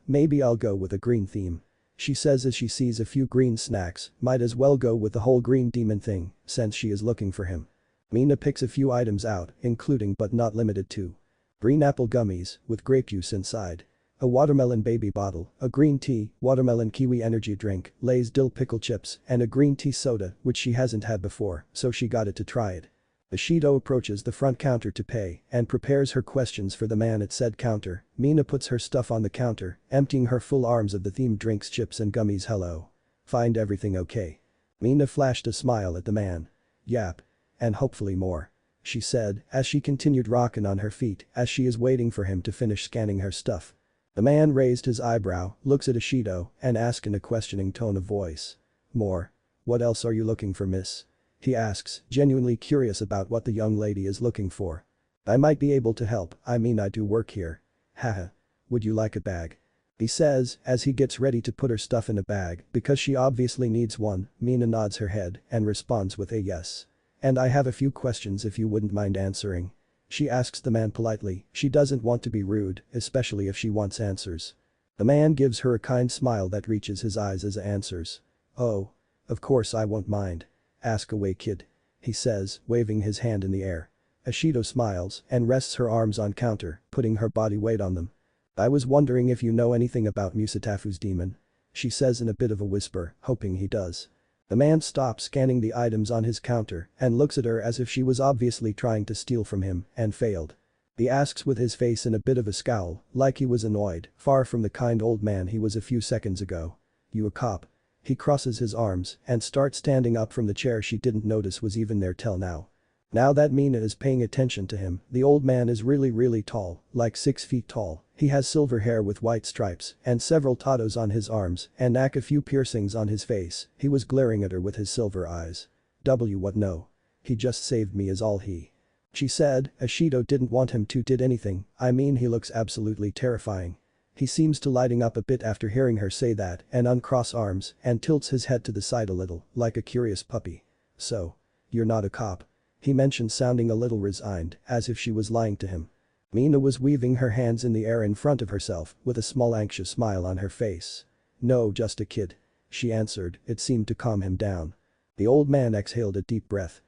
Maybe I'll go with a green theme. She says as she sees a few green snacks. Might as well go with the whole Green Demon thing, since she is looking for him. Mina picks a few items out, including but not limited to green apple gummies with grape juice inside, a watermelon baby bottle, a green tea, watermelon kiwi energy drink, Lay's dill pickle chips, and a green tea soda, which she hasn't had before, so she got it to try it. Ishido approaches the front counter to pay and prepares her questions for the man at said counter. Mina puts her stuff on the counter, emptying her full arms of the themed drinks, chips and gummies. Hello. Find everything okay? Mina flashed a smile at the man. Yap. And hopefully more. She said as she continued rocking on her feet as she is waiting for him to finish scanning her stuff. The man raised his eyebrow, looks at Ishido, and asks in a questioning tone of voice. More? What else are you looking for, miss? He asks, genuinely curious about what the young lady is looking for. I might be able to help, I mean I do work here. Haha. Would you like a bag? He says as he gets ready to put her stuff in a bag because she obviously needs one. Mina nods her head and responds with a yes. And I have a few questions if you wouldn't mind answering. She asks the man politely. She doesn't want to be rude, especially if she wants answers. The man gives her a kind smile that reaches his eyes as he answers. "Oh. Of course I won't mind. Ask away kid," he says, waving his hand in the air. Ashido smiles and rests her arms on counter, putting her body weight on them. "I was wondering if you know anything about Musatafu's demon," she says in a bit of a whisper, hoping he does. The man stops scanning the items on his counter and looks at her as if she was obviously trying to steal from him and failed. He asks with his face in a bit of a scowl, like he was annoyed, far from the kind old man he was a few seconds ago. "You a cop?" He crosses his arms and starts standing up from the chair she didn't notice was even there till now. Now that Mina is paying attention to him, the old man is really tall, like 6 feet tall. He has silver hair with white stripes and several tattoos on his arms and a few piercings on his face. He was glaring at her with his silver eyes. What no. He just saved me is all he. She said, Ashido didn't want him to did anything, I mean he looks absolutely terrifying. He seems to lighting up a bit after hearing her say that and uncross arms and tilts his head to the side a little, like a curious puppy. "So. You're not a cop?" he mentioned sounding a little resigned, as if she was lying to him. Mina was weaving her hands in the air in front of herself with a small anxious smile on her face. "No, just a kid," she answered, it seemed to calm him down. The old man exhaled a deep breath.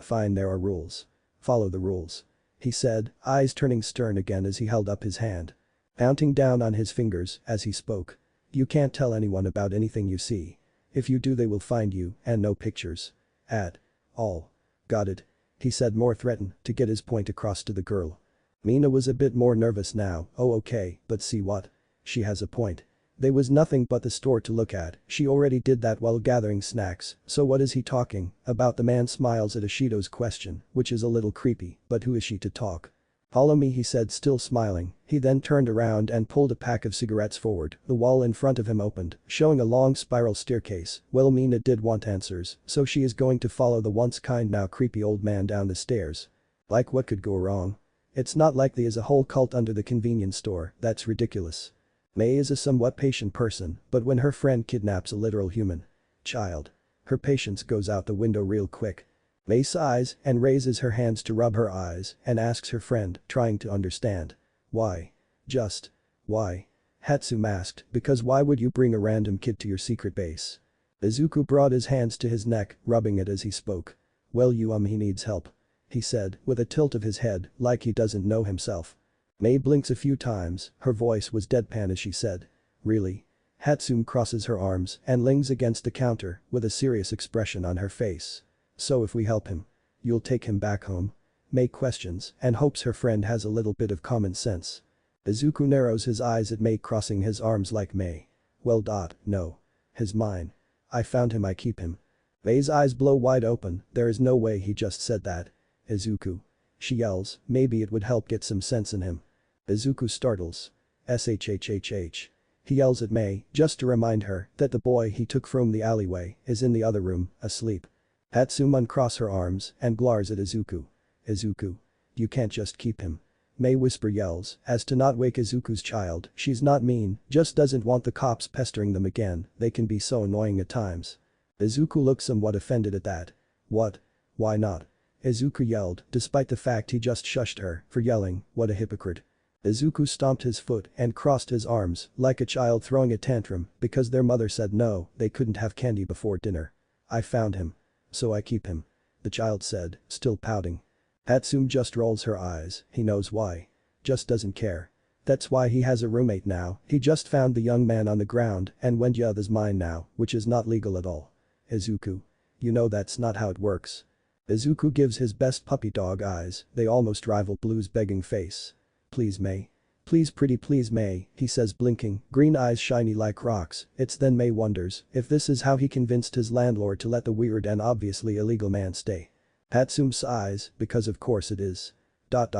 "Fine, there are rules. Follow the rules," he said, eyes turning stern again as he held up his hand. Counting down on his fingers as he spoke. "You can't tell anyone about anything you see. If you do they will find you and no pictures. At all. Got it?" he said more threatened to get his point across to the girl. Mina was a bit more nervous now. "Oh okay, but see what? She has a point. There was nothing but the store to look at, she already did that while gathering snacks, so what is he talking about?" The man smiles at Ashido's question, which is a little creepy, but who is she to talk? "Follow me," he said still smiling. He then turned around and pulled a pack of cigarettes forward. The wall in front of him opened, showing a long spiral staircase. Well, Mina did want answers, so she is going to follow the once kind now creepy old man down the stairs. Like what could go wrong? It's not like there is a whole cult under the convenience store, that's ridiculous. May is a somewhat patient person, but when her friend kidnaps a literal human child, her patience goes out the window real quick. May sighs and raises her hands to rub her eyes and asks her friend, trying to understand. "Why? Just. Why?" Hatsum asked, "Because why would you bring a random kid to your secret base?" Izuku brought his hands to his neck, rubbing it as he spoke. "Well he needs help," he said with a tilt of his head like he doesn't know himself. May blinks a few times, her voice was deadpan as she said. "Really?" Hatsum crosses her arms and leans against the counter with a serious expression on her face. "So if we help him, you'll take him back home?" May questions and hopes her friend has a little bit of common sense. Izuku narrows his eyes at May, crossing his arms like May. "Well. No. He's mine. I found him, I keep him." May's eyes blow wide open, there is no way he just said that. "Izuku." She yells, maybe it would help get some sense in him. Izuku startles. "Shhhh." He yells at May just to remind her that the boy he took from the alleyway is in the other room, asleep. Hatsum uncross her arms and glares at Izuku. "Izuku. You can't just keep him." May whisper yells as to not wake Izuku's child. She's not mean, just doesn't want the cops pestering them again, they can be so annoying at times. Izuku looks somewhat offended at that. "What? Why not?" Izuku yelled, despite the fact he just shushed her for yelling, what a hypocrite. Izuku stomped his foot and crossed his arms like a child throwing a tantrum because their mother said no, they couldn't have candy before dinner. "I found him. So I keep him," the child said, still pouting. Hatsum just rolls her eyes, he knows why. Just doesn't care. That's why he has a roommate now, he just found the young man on the ground and went yeah that's mine now, which is not legal at all. "Izuku. You know that's not how it works." Izuku gives his best puppy dog eyes, they almost rival Blue's begging face. "Please May. Please pretty please May," he says blinking, green eyes shiny like rocks. It's then May wonders if this is how he convinced his landlord to let the weird and obviously illegal man stay. Hatsum sighs, because of course it is.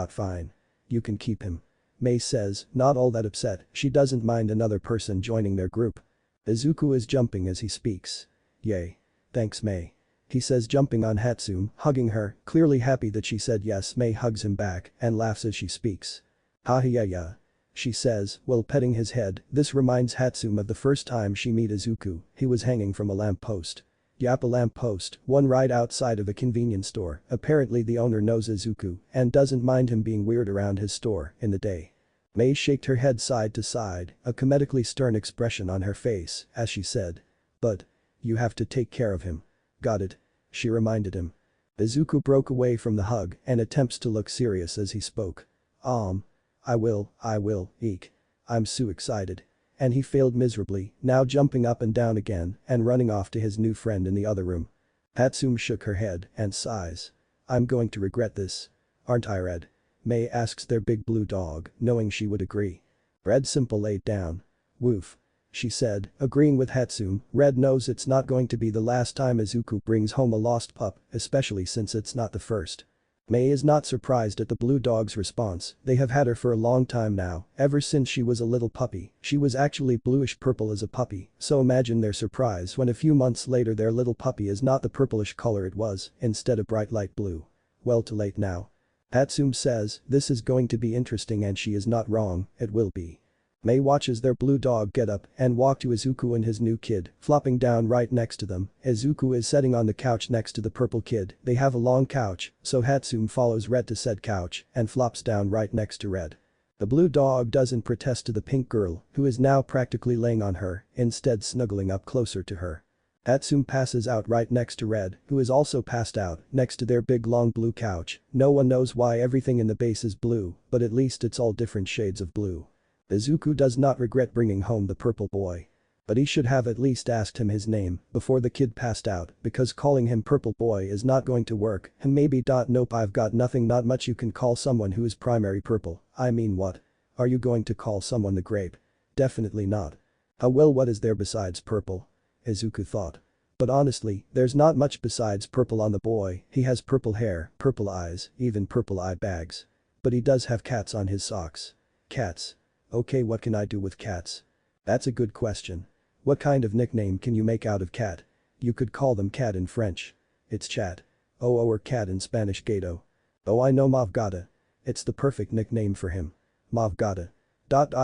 Fine. You can keep him." May says, not all that upset, she doesn't mind another person joining their group. Izuku is jumping as he speaks. "Yay. Thanks May." He says jumping on Hatsum, hugging her, clearly happy that she said yes. May hugs him back and laughs as she speaks. "Ha yeah. She says, while petting his head, this reminds Hatsum of the first time she met Izuku, he was hanging from a lamp post. Yap, a lamp post, one right outside of a convenience store. Apparently the owner knows Izuku and doesn't mind him being weird around his store in the day. May shaked her head side to side, a comedically stern expression on her face, as she said. But. You have to take care of him. Got it? She reminded him. Izuku broke away from the hug and attempts to look serious as he spoke. I will, eek. I'm so excited. And he failed miserably, now jumping up and down again and running off to his new friend in the other room. Hatsum shook her head and sighs. I'm going to regret this. Aren't I, Red? May asks their big blue dog, knowing she would agree. Red Simple laid down. Woof. She said, agreeing with Hatsum. Red knows it's not going to be the last time Izuku brings home a lost pup, especially since it's not the first. May is not surprised at the blue dog's response, they have had her for a long time now, ever since she was a little puppy. She was actually bluish purple as a puppy, so imagine their surprise when a few months later their little puppy is not the purplish color it was, instead of bright light blue. Well, too late now. Hatsum says, this is going to be interesting, and she is not wrong, it will be. May watches their blue dog get up and walk to Izuku and his new kid, flopping down right next to them. Izuku is sitting on the couch next to the purple kid. They have a long couch, so Hatsum follows Red to said couch and flops down right next to Red. The blue dog doesn't protest to the pink girl, who is now practically laying on her, instead snuggling up closer to her. Hatsum passes out right next to Red, who is also passed out next to their big long blue couch. No one knows why everything in the base is blue, but at least it's all different shades of blue. Izuku does not regret bringing home the purple boy. But he should have at least asked him his name before the kid passed out, because calling him purple boy is not going to work. And maybe. Nope, I've got nothing. Not much you can call someone who is primary purple. I mean, what? Are you going to call someone the grape? Definitely not. Well, what is there besides purple? Izuku thought. But honestly, there's not much besides purple on the boy. He has purple hair, purple eyes, even purple eye bags. But he does have cats on his socks. Cats. Okay, what can I do with cats? That's a good question. What kind of nickname can you make out of cat? You could call them cat in French. It's chat. Or cat in Spanish gato. Oh, I know, Mavgata. It's the perfect nickname for him. Mavgata.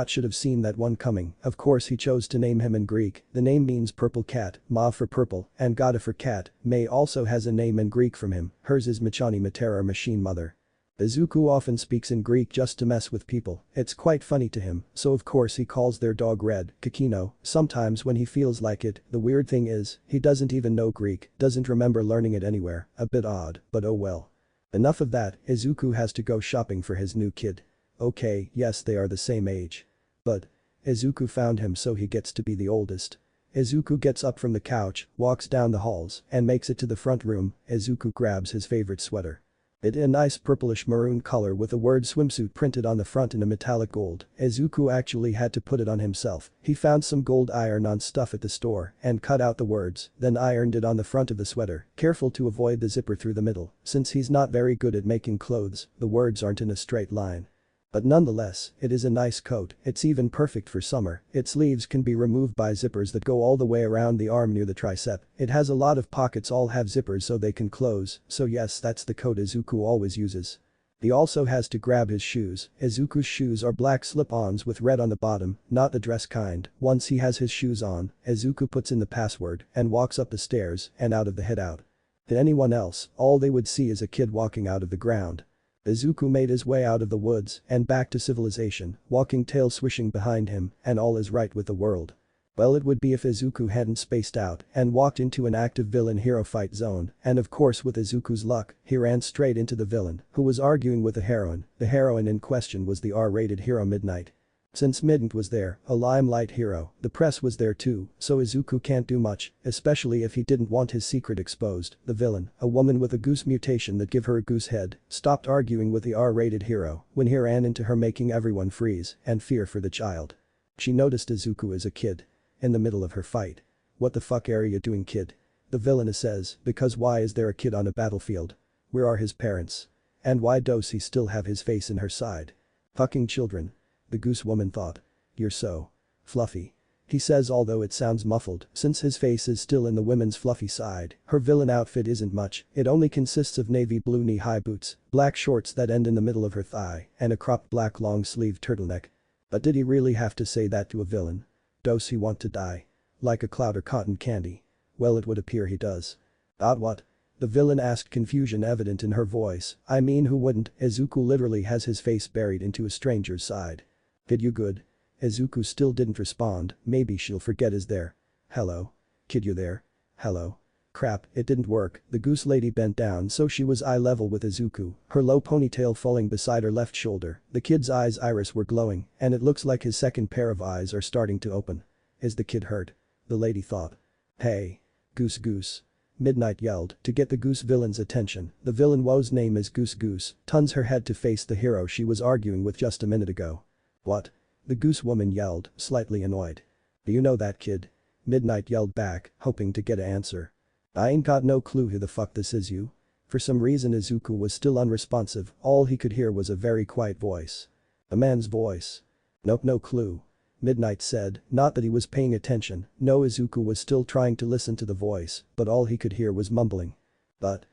Should have seen that one coming. Of course he chose to name him in Greek. The name means purple cat, Mav for purple, and Gata for cat. May also has a name in Greek from him. Hers is Machani Matera, machine mother. Izuku often speaks in Greek just to mess with people. It's quite funny to him, so of course he calls their dog Red, Kakino, sometimes when he feels like it. The weird thing is, he doesn't even know Greek, doesn't remember learning it anywhere. A bit odd, but oh well. Enough of that, Izuku has to go shopping for his new kid. Okay, yes, they are the same age. But. Izuku found him, so he gets to be the oldest. Izuku gets up from the couch, walks down the halls, and makes it to the front room. Izuku grabs his favorite sweater. It a nice purplish maroon color with the word swimsuit printed on the front in a metallic gold. Izuku actually had to put it on himself. He found some gold iron-on stuff at the store and cut out the words, then ironed it on the front of the sweater, careful to avoid the zipper through the middle. Since he's not very good at making clothes, the words aren't in a straight line. But nonetheless, it is a nice coat. It's even perfect for summer. Its sleeves can be removed by zippers that go all the way around the arm near the tricep. It has a lot of pockets, all have zippers so they can close. So yes, that's the coat Izuku always uses. He also has to grab his shoes. Izuku's shoes are black slip-ons with red on the bottom, not the dress kind. Once he has his shoes on, Izuku puts in the password and walks up the stairs and out of the hideout. To anyone else, all they would see is a kid walking out of the ground. Izuku made his way out of the woods and back to civilization, walking tail swishing behind him, and all is right with the world. Well, it would be if Izuku hadn't spaced out and walked into an active villain-hero fight zone, and of course with Izuku's luck, he ran straight into the villain, who was arguing with the heroine. The heroine in question was the R-rated hero Midnight. Since Midnight was there, a limelight hero, the press was there too, so Izuku can't do much, especially if he didn't want his secret exposed. The villain, a woman with a goose mutation that give her a goose head, stopped arguing with the R-rated hero when he ran into her, making everyone freeze and fear for the child. She noticed Izuku as a kid. In the middle of her fight. What the fuck are you doing, kid? The villainess says, because why is there a kid on a battlefield? Where are his parents? And why does he still have his face in her side? Fucking children. The goose woman thought. You're so fluffy. He says, although it sounds muffled since his face is still in the women's fluffy side. Her villain outfit isn't much, it only consists of navy blue knee-high boots, black shorts that end in the middle of her thigh, and a cropped black long-sleeved turtleneck. But did he really have to say that to a villain? Does he want to die? Like a cloud or cotton candy? Well, it would appear he does. What? The villain asked, confusion evident in her voice. I mean, who wouldn't? Izuku literally has his face buried into a stranger's side. Kid, you good? Izuku still didn't respond, maybe she'll forget is there. Hello? Kid, you there? Hello? Crap, it didn't work. The goose lady bent down so she was eye level with Izuku, her low ponytail falling beside her left shoulder. The kid's eyes iris were glowing, and it looks like his second pair of eyes are starting to open. Is the kid hurt? The lady thought. Hey. Goose Goose. Midnight yelled to get the goose villain's attention. The villain whose name is Goose Goose turns her head to face the hero she was arguing with just a minute ago. What? The goose woman yelled, slightly annoyed. Do you know that kid? Midnight yelled back, hoping to get an answer. I ain't got no clue who the fuck this is, you. For some reason Izuku was still unresponsive, all he could hear was a very quiet voice. A man's voice. Nope, no clue. Midnight said, not that he was paying attention, no, Izuku was still trying to listen to the voice, but all he could hear was mumbling. But.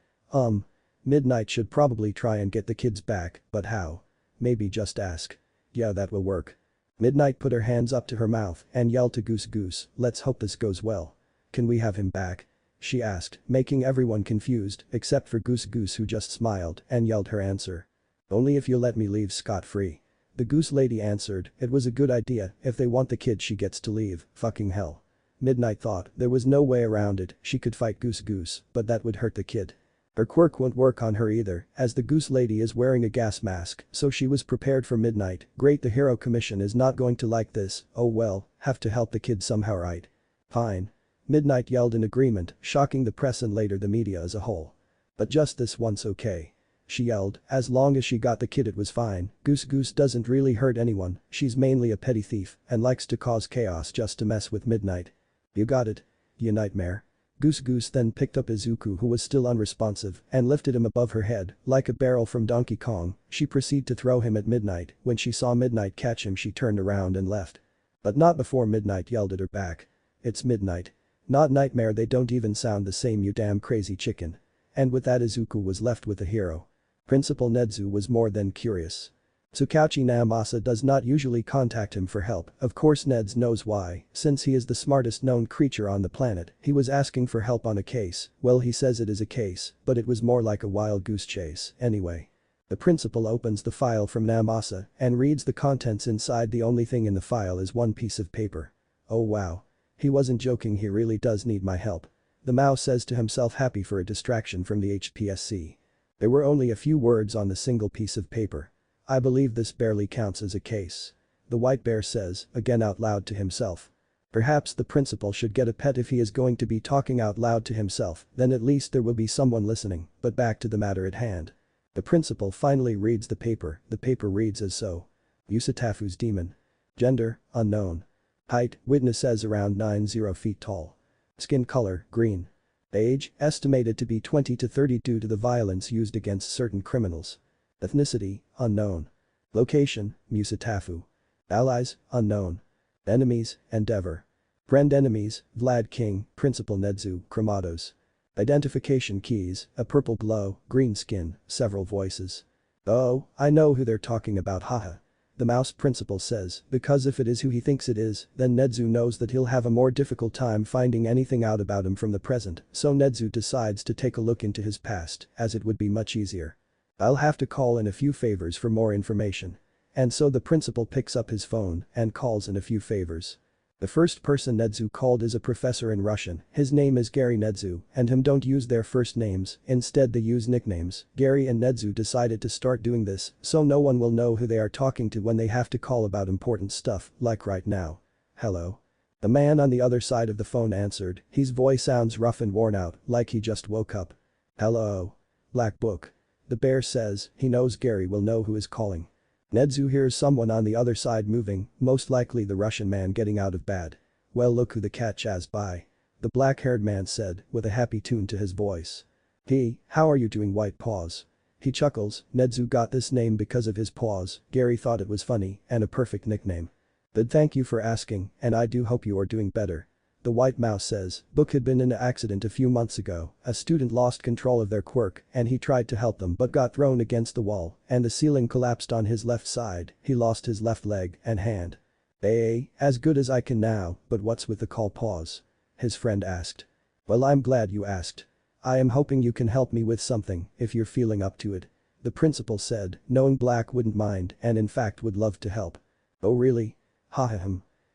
Midnight should probably try and get the kids back, but how? Maybe just ask. Yeah, that will work. Midnight put her hands up to her mouth and yelled to Goose Goose, let's hope this goes well. Can we have him back? She asked, making everyone confused except for Goose Goose, who just smiled and yelled her answer. Only if you let me leave scot-free. The goose lady answered, it was a good idea, if they want the kid she gets to leave, fucking hell. Midnight thought there was no way around it, she could fight Goose Goose, but that would hurt the kid. Her quirk won't work on her either, as the goose lady is wearing a gas mask, so she was prepared for Midnight. Great, the hero commission is not going to like this, oh well, have to help the kid somehow, right? Fine. Midnight yelled in agreement, shocking the press and later the media as a whole. But just this once, okay? She yelled, as long as she got the kid it was fine. Goose Goose doesn't really hurt anyone, she's mainly a petty thief and likes to cause chaos just to mess with Midnight. You got it? You nightmare. Goose Goose then picked up Izuku, who was still unresponsive, and lifted him above her head, like a barrel from Donkey Kong. She proceeded to throw him at Midnight. When she saw Midnight catch him, she turned around and left. But not before Midnight yelled at her back. It's Midnight. Not Nightmare, they don't even sound the same, you damn crazy chicken. And with that Izuku was left with a hero. Principal Nedzu was more than curious. Tsukauchi Namasa does not usually contact him for help, of course Neds knows why, since he is the smartest known creature on the planet. He was asking for help on a case, well, he says it is a case, but it was more like a wild goose chase, anyway. The principal opens the file from Namasa and reads the contents inside. The only thing in the file is one piece of paper. Oh wow. He wasn't joking, he really does need my help. The mouse says to himself, happy for a distraction from the HPSC. There were only a few words on the single piece of paper. I believe this barely counts as a case. The white bear says, again out loud to himself. Perhaps the principal should get a pet if he is going to be talking out loud to himself, then at least there will be someone listening, but back to the matter at hand. The principal finally reads the paper reads as so. Yusutafu's demon. Gender, unknown. Height, witness says around 90 feet tall. Skin color, green. Age, estimated to be 20 to 30 due to the violence used against certain criminals. Ethnicity, unknown. Location, Musatafu. Allies, unknown. Enemies, Endeavor. Friend enemies, Vlad King, Principal Nedzu, Cremados. Identification keys, a purple glow, green skin, several voices. Oh, I know who they're talking about, haha. The mouse principal says, because if it is who he thinks it is, then Nedzu knows that he'll have a more difficult time finding anything out about him from the present, so Nedzu decides to take a look into his past, as it would be much easier. I'll have to call in a few favors for more information. And so the principal picks up his phone and calls in a few favors. The first person Nedzu called is a professor in Russian. His name is Gary Nedzu, and him don't use their first names, instead they use nicknames. Gary and Nedzu decided to start doing this so no one will know who they are talking to when they have to call about important stuff, like right now. Hello? The man on the other side of the phone answered, his voice sounds rough and worn out, like he just woke up. Hello? Black Book. The bear says he knows Gary will know who is calling. Nedzu hears someone on the other side moving, most likely the Russian man getting out of bed. Well, look who the cat chased by. The black-haired man said, with a happy tune to his voice. How are you doing, White Paws? He chuckles, Nedzu got this name because of his paws. Gary thought it was funny and a perfect nickname. But thank you for asking, and I do hope you are doing better. The white mouse says, Book had been in an accident a few months ago, a student lost control of their quirk and he tried to help them but got thrown against the wall and the ceiling collapsed on his left side, he lost his left leg and hand. As good as I can now, but what's with the call pause? His friend asked. Well, I'm glad you asked. I am hoping you can help me with something, if you're feeling up to it. The principal said, knowing Black wouldn't mind and in fact would love to help. Oh really? Ha.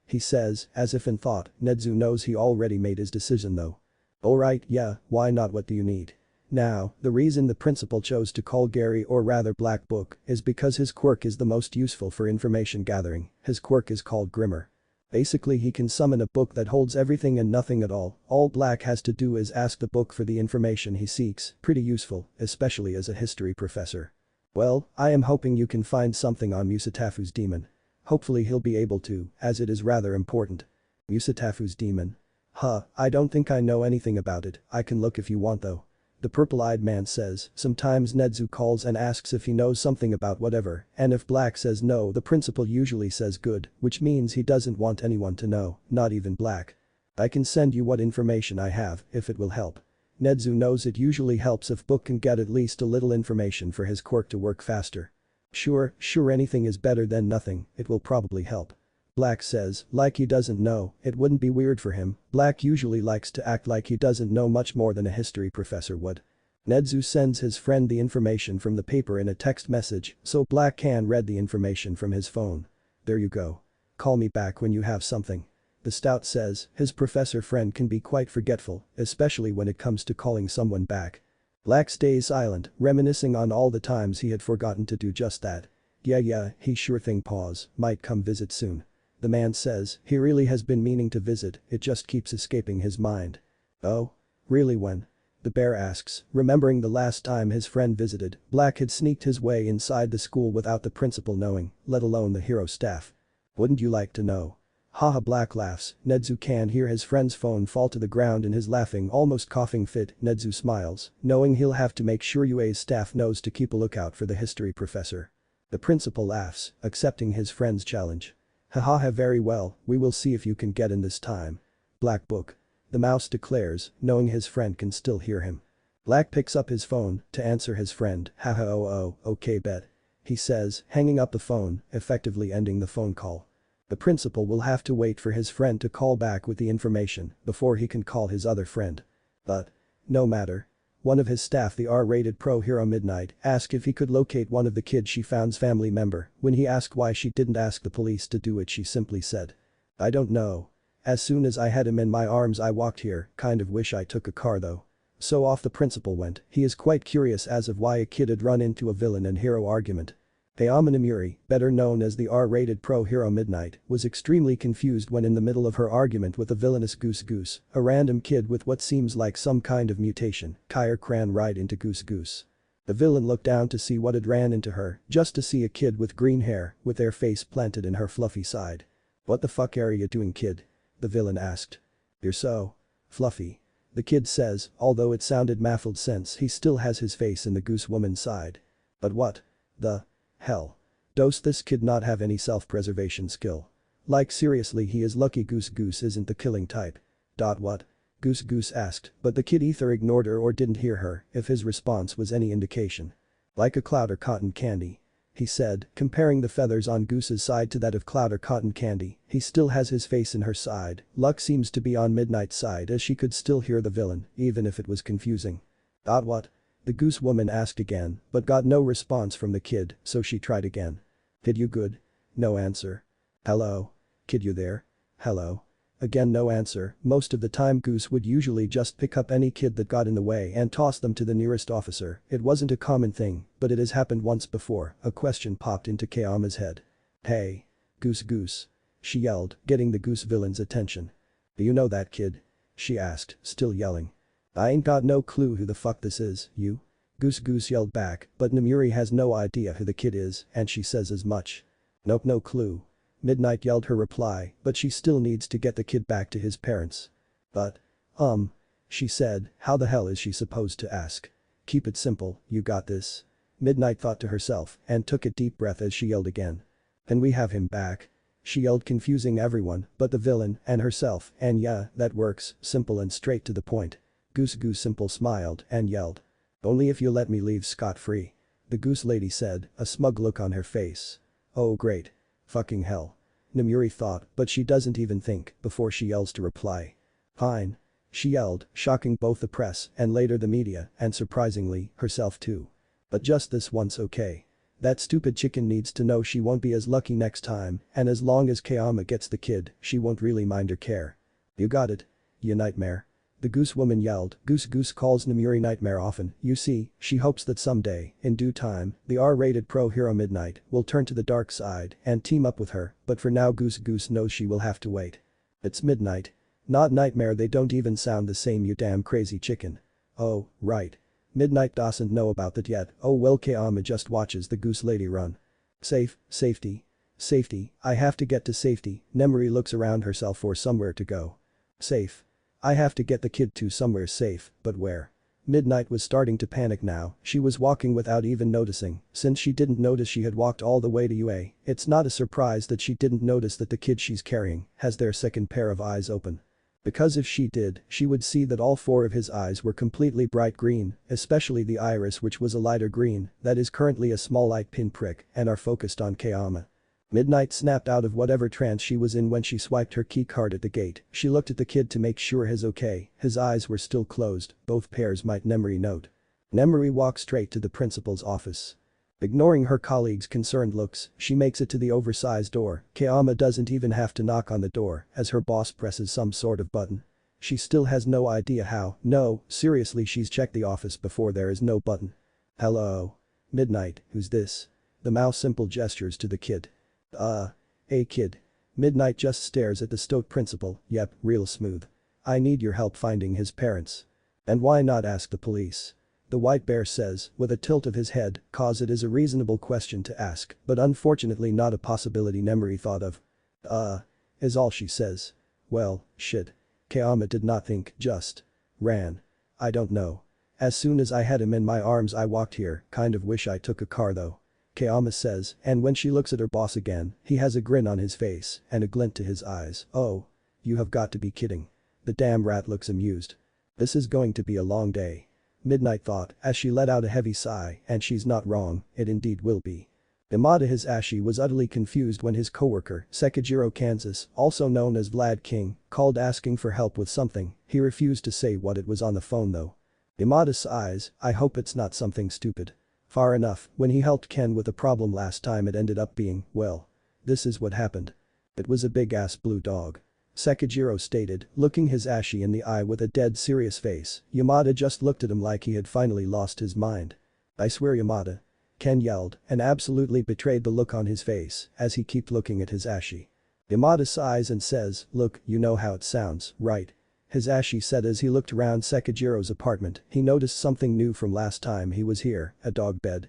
He says, as if in thought. Nezu knows he already made his decision though. Alright, yeah, why not, what do you need? Now, the reason the principal chose to call Gary, or rather Black Book, is because his quirk is the most useful for information gathering. His quirk is called Grimmer. Basically he can summon a book that holds everything and nothing at all. All Black has to do is ask the book for the information he seeks. Pretty useful, especially as a history professor. Well, I am hoping you can find something on Musatafu's demon. Hopefully he'll be able to, as it is rather important. Musatafu's demon. Huh, I don't think I know anything about it, I can look if you want though. The purple-eyed man says. Sometimes Nezu calls and asks if he knows something about whatever, and if Black says no, the principal usually says good, which means he doesn't want anyone to know, not even Black. I can send you what information I have, if it will help. Nezu knows it usually helps if Book can get at least a little information for his quirk to work faster. Sure, anything is better than nothing, it will probably help. Black says, like he doesn't know, it wouldn't be weird for him. Black usually likes to act like he doesn't know much more than a history professor would. Nezu sends his friend the information from the paper in a text message, so Black can read the information from his phone. There you go. Call me back when you have something. The stout says, his professor friend can be quite forgetful, especially when it comes to calling someone back. Black stays silent, reminiscing on all the times he had forgotten to do just that. Yeah, he sure thing pause, might come visit soon. The man says, he really has been meaning to visit, it just keeps escaping his mind. Oh? Really, when? The bear asks, remembering the last time his friend visited, Black had sneaked his way inside the school without the principal knowing, let alone the hero staff. Wouldn't you like to know? Haha, Black laughs. Nezu can hear his friend's phone fall to the ground in his laughing, almost coughing fit. Nezu smiles, knowing he'll have to make sure UA's staff knows to keep a lookout for the history professor. The principal laughs, accepting his friend's challenge. Haha, very well, we will see if you can get in this time. Black Book. The mouse declares, knowing his friend can still hear him. Black picks up his phone to answer his friend. Haha, okay bet. He says, hanging up the phone, effectively ending the phone call. The principal will have to wait for his friend to call back with the information before he can call his other friend. But. No matter. One of his staff, the R-rated pro hero Midnight, asked if he could locate one of the kids she found's family member. When he asked why she didn't ask the police to do it, she simply said. I don't know. As soon as I had him in my arms I walked here, kind of wish I took a car though. So off the principal went. He is quite curious as of why a kid had run into a villain and hero argument. Ayamina Muri, better known as the R-rated pro hero Midnight, was extremely confused when in the middle of her argument with the villainous Goose, a random kid with what seems like some kind of mutation, Kyr ran right into Goose. The villain looked down to see what had ran into her, just to see a kid with green hair, with their face planted in her fluffy side. What the fuck are you doing, kid? The villain asked. You're so fluffy. The kid says, although it sounded muffled since he still has his face in the Goose woman's side. But what the hell? Does this kid not have any self-preservation skill? Like seriously, he is lucky Goose isn't the killing type. What? Goose asked, but the kid either ignored her or didn't hear her, if his response was any indication. Like a cloud or cotton candy. He said, comparing the feathers on Goose's side to that of cloud or cotton candy. He still has his face in her side. Luck seems to be on Midnight's side as she could still hear the villain, even if it was confusing. What? The Goose woman asked again, but got no response from the kid, so she tried again. Kid, you good? No answer. Hello? Kid, you there? Hello? Again no answer. Most of the time Goose would usually just pick up any kid that got in the way and toss them to the nearest officer. It wasn't a common thing, but it has happened once before. A question popped into Kayama's head. Hey. Goose. She yelled, getting the Goose villain's attention. Do you know that kid? She asked, still yelling. I ain't got no clue who the fuck this is, you? Goose yelled back, but Namuri has no idea who the kid is, and she says as much. Nope, no clue. Midnight yelled her reply, but she still needs to get the kid back to his parents. But. She said, how the hell is she supposed to ask? Keep it simple, you got this. Midnight thought to herself, and took a deep breath as she yelled again. Can we have him back? She yelled, confusing everyone but the villain and herself, and yeah, that works, simple and straight to the point. Goose simple smiled and yelled. Only if you let me leave scot-free. The Goose lady said, a smug look on her face. Oh great. Fucking hell. Namuri thought, but she doesn't even think before she yells to reply. Fine. She yelled, shocking both the press and later the media and surprisingly, herself too. But just this once, okay? That stupid chicken needs to know she won't be as lucky next time, and as long as Kayama gets the kid, she won't really mind or care. You got it. You nightmare. The goose woman yelled. Goose calls Namuri nightmare often. You see, she hopes that someday, in due time, the R-rated pro hero Midnight will turn to the dark side and team up with her, but for now Goose knows she will have to wait. It's Midnight. Not Nightmare, they don't even sound the same, you damn crazy chicken. Oh, right. Midnight doesn't know about that yet. Oh well, Kayama just watches the goose lady run. Safety. I have to get to safety. Nemuri looks around herself for somewhere to go. Safe. I have to get the kid to somewhere safe, but where? Midnight was starting to panic now. She was walking without even noticing. Since she didn't notice she had walked all the way to UA, it's not a surprise that she didn't notice that the kid she's carrying has their second pair of eyes open. Because if she did, she would see that all four of his eyes were completely bright green, especially the iris, which was a lighter green, that is currently a small light pinprick, and are focused on Kayama. Midnight snapped out of whatever trance she was in when she swiped her key card at the gate. She looked at the kid to make sure he's okay. His eyes were still closed, both pairs, might Nemuri note. Nemuri walks straight to the principal's office. Ignoring her colleague's concerned looks, she makes it to the oversized door. Kayama doesn't even have to knock on the door as her boss presses some sort of button. She still has no idea how. No, seriously, she's checked the office before, there is no button. Hello. Midnight, who's this? The mouse simple gestures to the kid. Hey kid. Midnight just stares at the stoic principal. Yep, real smooth. I need your help finding his parents. And why not ask the police? The white bear says, with a tilt of his head, cause it is a reasonable question to ask, but unfortunately not a possibility Nemuri thought of. Is all she says. Well, shit. Kayama did not think, just ran. I don't know. As soon as I had him in my arms I walked here, kind of wish I took a car though. Kayama says, and when she looks at her boss again, he has a grin on his face and a glint to his eyes. Oh. You have got to be kidding. The damn rat looks amused. This is going to be a long day. Midnight thought as she let out a heavy sigh, and she's not wrong, it indeed will be. Yamada Hisashi was utterly confused when his coworker, Sekijiro Kansas, also known as Vlad King, called asking for help with something. He refused to say what it was on the phone though. Yamada sighs, I hope it's not something stupid. Far enough, when he helped Ken with a problem last time it ended up being, well. This is what happened. It was a big-ass blue dog. Sekijiro stated, looking Hisashi in the eye with a dead serious face. Yamada just looked at him like he had finally lost his mind. I swear Yamada. Ken yelled and absolutely betrayed the look on his face as he kept looking at Hisashi. Yamada sighs and says, look, you know how it sounds, right? Hisashi said as he looked around Sekijiro's apartment. He noticed something new from last time he was here, a dog bed.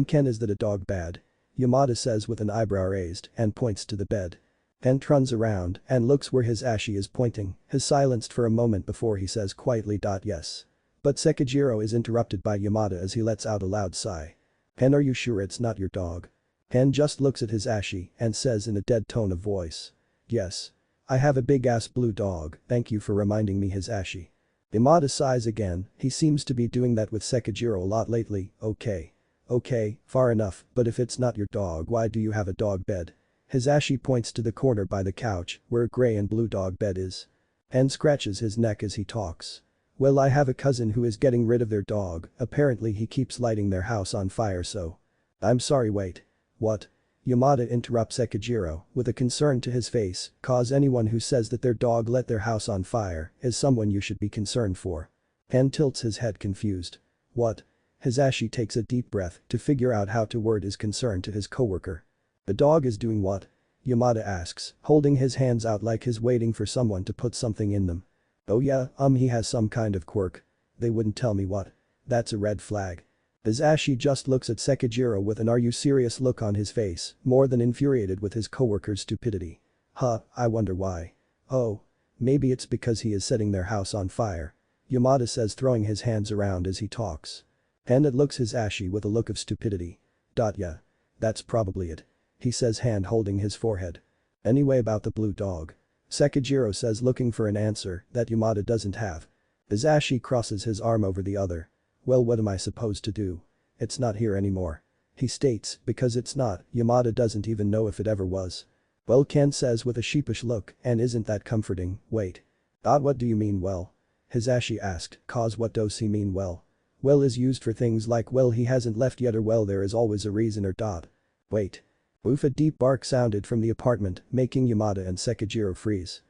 Ken, is that a dog bed? Yamada says with an eyebrow raised and points to the bed. Ken turns around and looks where Hisashi is pointing. He's silenced for a moment before he says quietly, yes. But Sekijiro is interrupted by Yamada as he lets out a loud sigh. Ken, are you sure it's not your dog? Ken just looks at Hisashi and says in a dead tone of voice. Yes. I have a big-ass blue dog, thank you for reminding me, Hisashi. Yamada sighs again, he seems to be doing that with Sekijiro a lot lately. Okay, far enough, but if it's not your dog, why do you have a dog bed? Hisashi points to the corner by the couch where a gray and blue dog bed is. Ken scratches his neck as he talks. Well, I have a cousin who is getting rid of their dog, apparently he keeps lighting their house on fire, so. I'm sorry, wait. What? Yamada interrupts Sekijiro with a concern to his face, cause anyone who says that their dog lit their house on fire is someone you should be concerned for. Ken tilts his head confused. What? Hisashi takes a deep breath to figure out how to word his concern to his coworker. The dog is doing what? Yamada asks, holding his hands out like he's waiting for someone to put something in them. Oh yeah, he has some kind of quirk. They wouldn't tell me what. That's a red flag. Hisashi just looks at Sekijiro with an are you serious look on his face, more than infuriated with his coworker's stupidity. I wonder why. Oh. Maybe it's because he is setting their house on fire. Yamada says, throwing his hands around as he talks. And it looks Hisashi with a look of stupidity. Yeah. That's probably it. He says, hand holding his forehead. Anyway, about the blue dog. Sekijiro says, looking for an answer that Yamada doesn't have. Hisashi crosses his arm over the other. Well, what am I supposed to do? It's not here anymore. He states, because it's not, Yamada doesn't even know if it ever was. Well, Ken says with a sheepish look, and isn't that comforting, wait. What do you mean well? Hisashi asked, cause what does he mean well? Well is used for things like well he hasn't left yet or well there is always a reason or dot. Wait. Woof, a deep bark sounded from the apartment, making Yamada and Sekijiro freeze.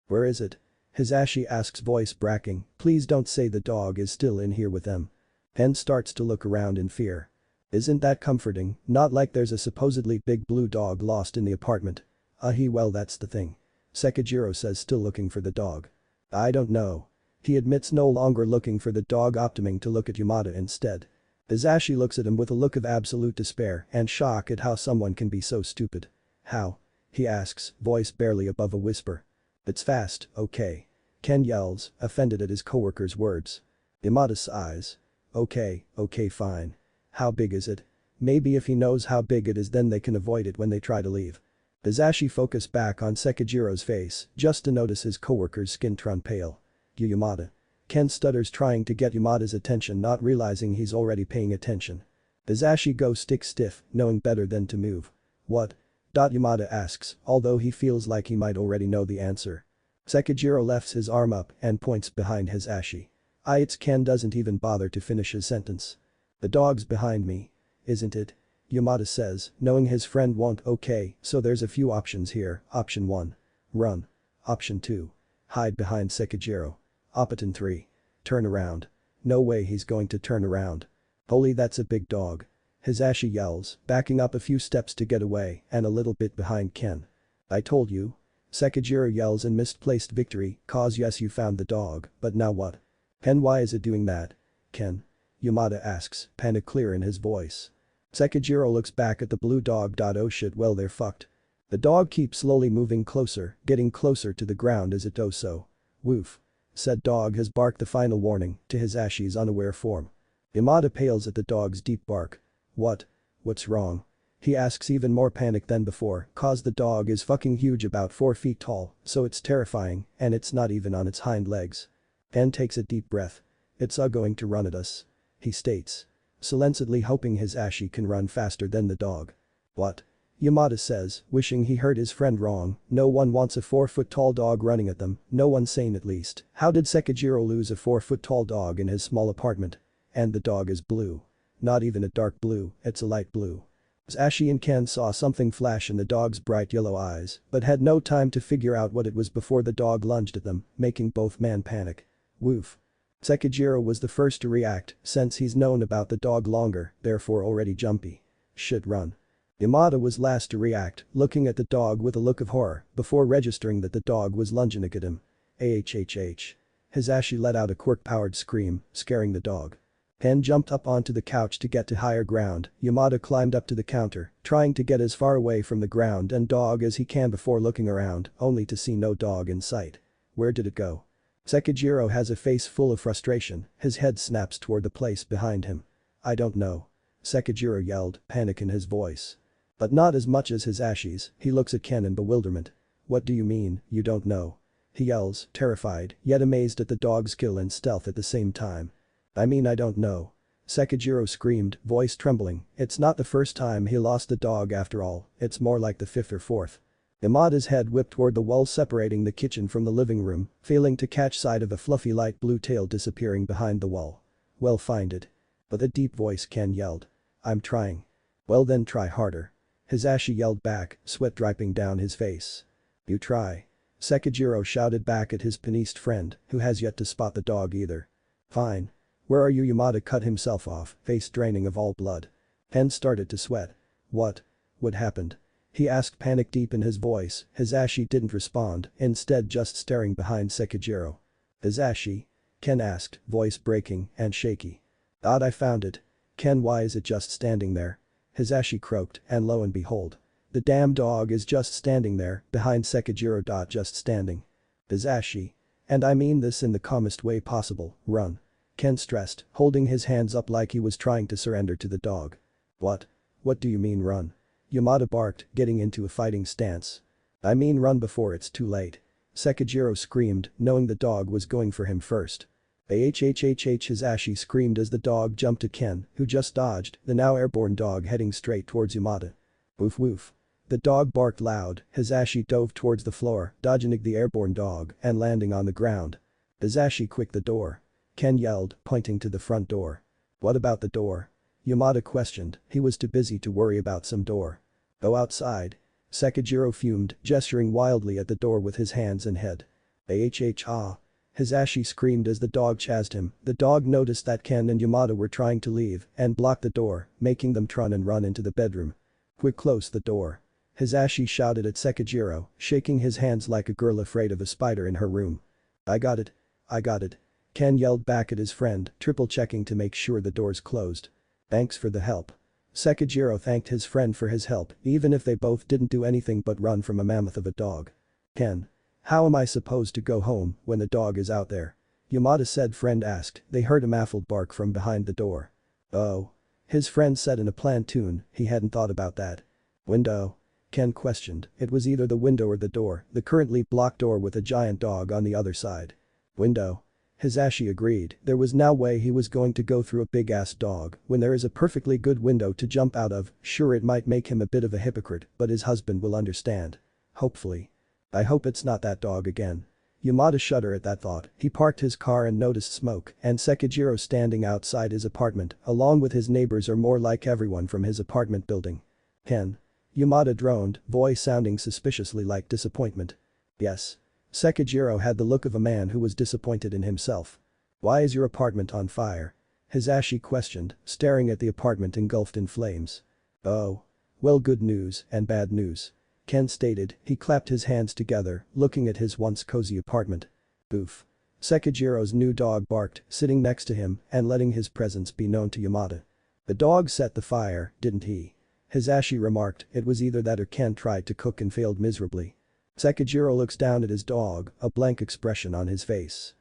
Where is it? Hisashi asks, voice bracking, please don't say the dog is still in here with them. Pen starts to look around in fear. Isn't that comforting, not like there's a supposedly big blue dog lost in the apartment. Well that's the thing. Sekijiro says, still looking for the dog. I don't know. He admits no longer looking for the dog, opting to look at Yamada instead. Hisashi looks at him with a look of absolute despair and shock at how someone can be so stupid. How? He asks, voice barely above a whisper. It's fast, okay. Ken yells, offended at his coworker's words. Yamada sighs. Okay, fine. How big is it? Maybe if he knows how big it is then they can avoid it when they try to leave. Hisashi focused back on Sekijiro's face just to notice his coworker's skin turn pale. Yamada. Ken stutters, trying to get Yamada's attention, not realizing he's already paying attention. Hisashi goes stick stiff, knowing better than to move. What? Yamada asks, although he feels like he might already know the answer. Sekijiro lifts his arm up and points behind Hisashi. It's Ken doesn't even bother to finish his sentence. The dog's behind me. Isn't it? Yamada says, knowing his friend won't. Okay, so there's a few options here. Option 1. Run. Option 2. Hide behind Sekijiro. Option 3. Turn around. No way he's going to turn around. Holy, that's a big dog. Hisashi yells, backing up a few steps to get away and a little bit behind Ken. I told you. Sekijiro yells in misplaced victory, cause yes you found the dog, but now what? Ken, why is it doing that? Ken? Yamada asks, panic clear in his voice. Sekijiro looks back at the blue dog. Oh shit, well they're fucked. The dog keeps slowly moving closer, getting closer to the ground as it does so. Woof. Said dog has barked the final warning to Hisashi's unaware form. Yamada pales at the dog's deep bark. What? What's wrong? He asks, even more panicked than before, cause the dog is fucking huge, about 4 feet tall, so it's terrifying, and it's not even on its hind legs. Ken takes a deep breath. It's going to run at us. He states. Silencedly hoping Hisashi can run faster than the dog. What? Yamada says, wishing he heard his friend wrong, no one wants a 4-foot-tall dog running at them, no one sane at least. How did Sekijiro lose a 4-foot-tall dog in his small apartment? And the dog is blue. Not even a dark blue, it's a light blue. Hisashi and Ken saw something flash in the dog's bright yellow eyes, but had no time to figure out what it was before the dog lunged at them, making both men panic. Woof. Sekijiro was the first to react, since he's known about the dog longer, therefore already jumpy. Shit, run. Yamada was last to react, looking at the dog with a look of horror, before registering that the dog was lunging at him. Ahhh. Hisashi let out a quirk-powered scream, scaring the dog. Ken jumped up onto the couch to get to higher ground. Yamada climbed up to the counter, trying to get as far away from the ground and dog as he can before looking around, only to see no dog in sight. Where did it go? Sekijiro has a face full of frustration, his head snaps toward the place behind him. I don't know. Sekijiro yelled, panic in his voice. But not as much as Hisashi's. He looks at Ken in bewilderment. What do you mean, you don't know? He yells, terrified, yet amazed at the dog's skill and stealth at the same time. I mean I don't know. Sekijiro screamed, voice trembling, it's not the first time he lost the dog after all, it's more like the 5th or 4th. Yamada's head whipped toward the wall separating the kitchen from the living room, failing to catch sight of a fluffy light blue tail disappearing behind the wall. Well, find it. But a deep voice, Ken yelled. I'm trying. Well then try harder. Hisashi yelled back, sweat dripping down his face. You try. Sekijiro shouted back at his paniste friend, who has yet to spot the dog either. Fine. Where are you? Yamada cut himself off, face draining of all blood. Ken started to sweat. What? What happened? He asked, panic deep in his voice. Hisashi didn't respond, instead just staring behind Sekijiro. Hisashi? Ken asked, voice breaking and shaky. I found it. Ken, why is it just standing there? Hisashi croaked, and lo and behold. The damn dog is just standing there, behind Sekijiro. Just standing. Hisashi. And I mean this in the calmest way possible, run. Ken stressed, holding his hands up like he was trying to surrender to the dog. What? What do you mean run? Yamada barked, getting into a fighting stance. I mean run before it's too late. Sekijiro screamed, knowing the dog was going for him first. Hisashi screamed as the dog jumped at Ken, who just dodged, the now airborne dog heading straight towards Yamada. Woof woof. The dog barked loud, Hisashi dove towards the floor, dodging the airborne dog and landing on the ground. Hisashi, quick, the door. Ken yelled, pointing to the front door. What about the door? Yamada questioned, he was too busy to worry about some door. Go outside. Sekijiro fumed, gesturing wildly at the door with his hands and head. Ah. Hisashi screamed as the dog chased him. The dog noticed that Ken and Yamada were trying to leave and blocked the door, making them turn and run into the bedroom. Quick, close the door. Hisashi shouted at Sekijiro, shaking his hands like a girl afraid of a spider in her room. I got it. I got it. Ken yelled back at his friend, triple-checking to make sure the door's closed. Thanks for the help. Sekijiro thanked his friend for his help, even if they both didn't do anything but run from a mammoth of a dog. Ken. How am I supposed to go home when the dog is out there? Yamada said. Friend asked. They heard a muffled bark from behind the door. Oh. His friend said in a bland tune, he hadn't thought about that. Window? Ken questioned. It was either the window or the door, the currently blocked door with a giant dog on the other side. Window. Hisashi agreed, there was no way he was going to go through a big-ass dog when there is a perfectly good window to jump out of. Sure, it might make him a bit of a hypocrite, but his husband will understand. Hopefully. I hope it's not that dog again. Yamada shuddered at that thought. He parked his car and noticed smoke and Sekijiro standing outside his apartment along with his neighbors, or more like everyone from his apartment building. Ken. Yamada droned, voice sounding suspiciously like disappointment. Yes. Sekijiro had the look of a man who was disappointed in himself. Why is your apartment on fire? Hisashi questioned, staring at the apartment engulfed in flames. Oh. Well, good news and bad news. Ken stated. He clapped his hands together, looking at his once cozy apartment. Oof. Sekijiro's new dog barked, sitting next to him and letting his presence be known to Yamada. The dog set the fire, didn't he? Hisashi remarked. It was either that or Ken tried to cook and failed miserably. Sekijiro looks down at his dog, a blank expression on his face.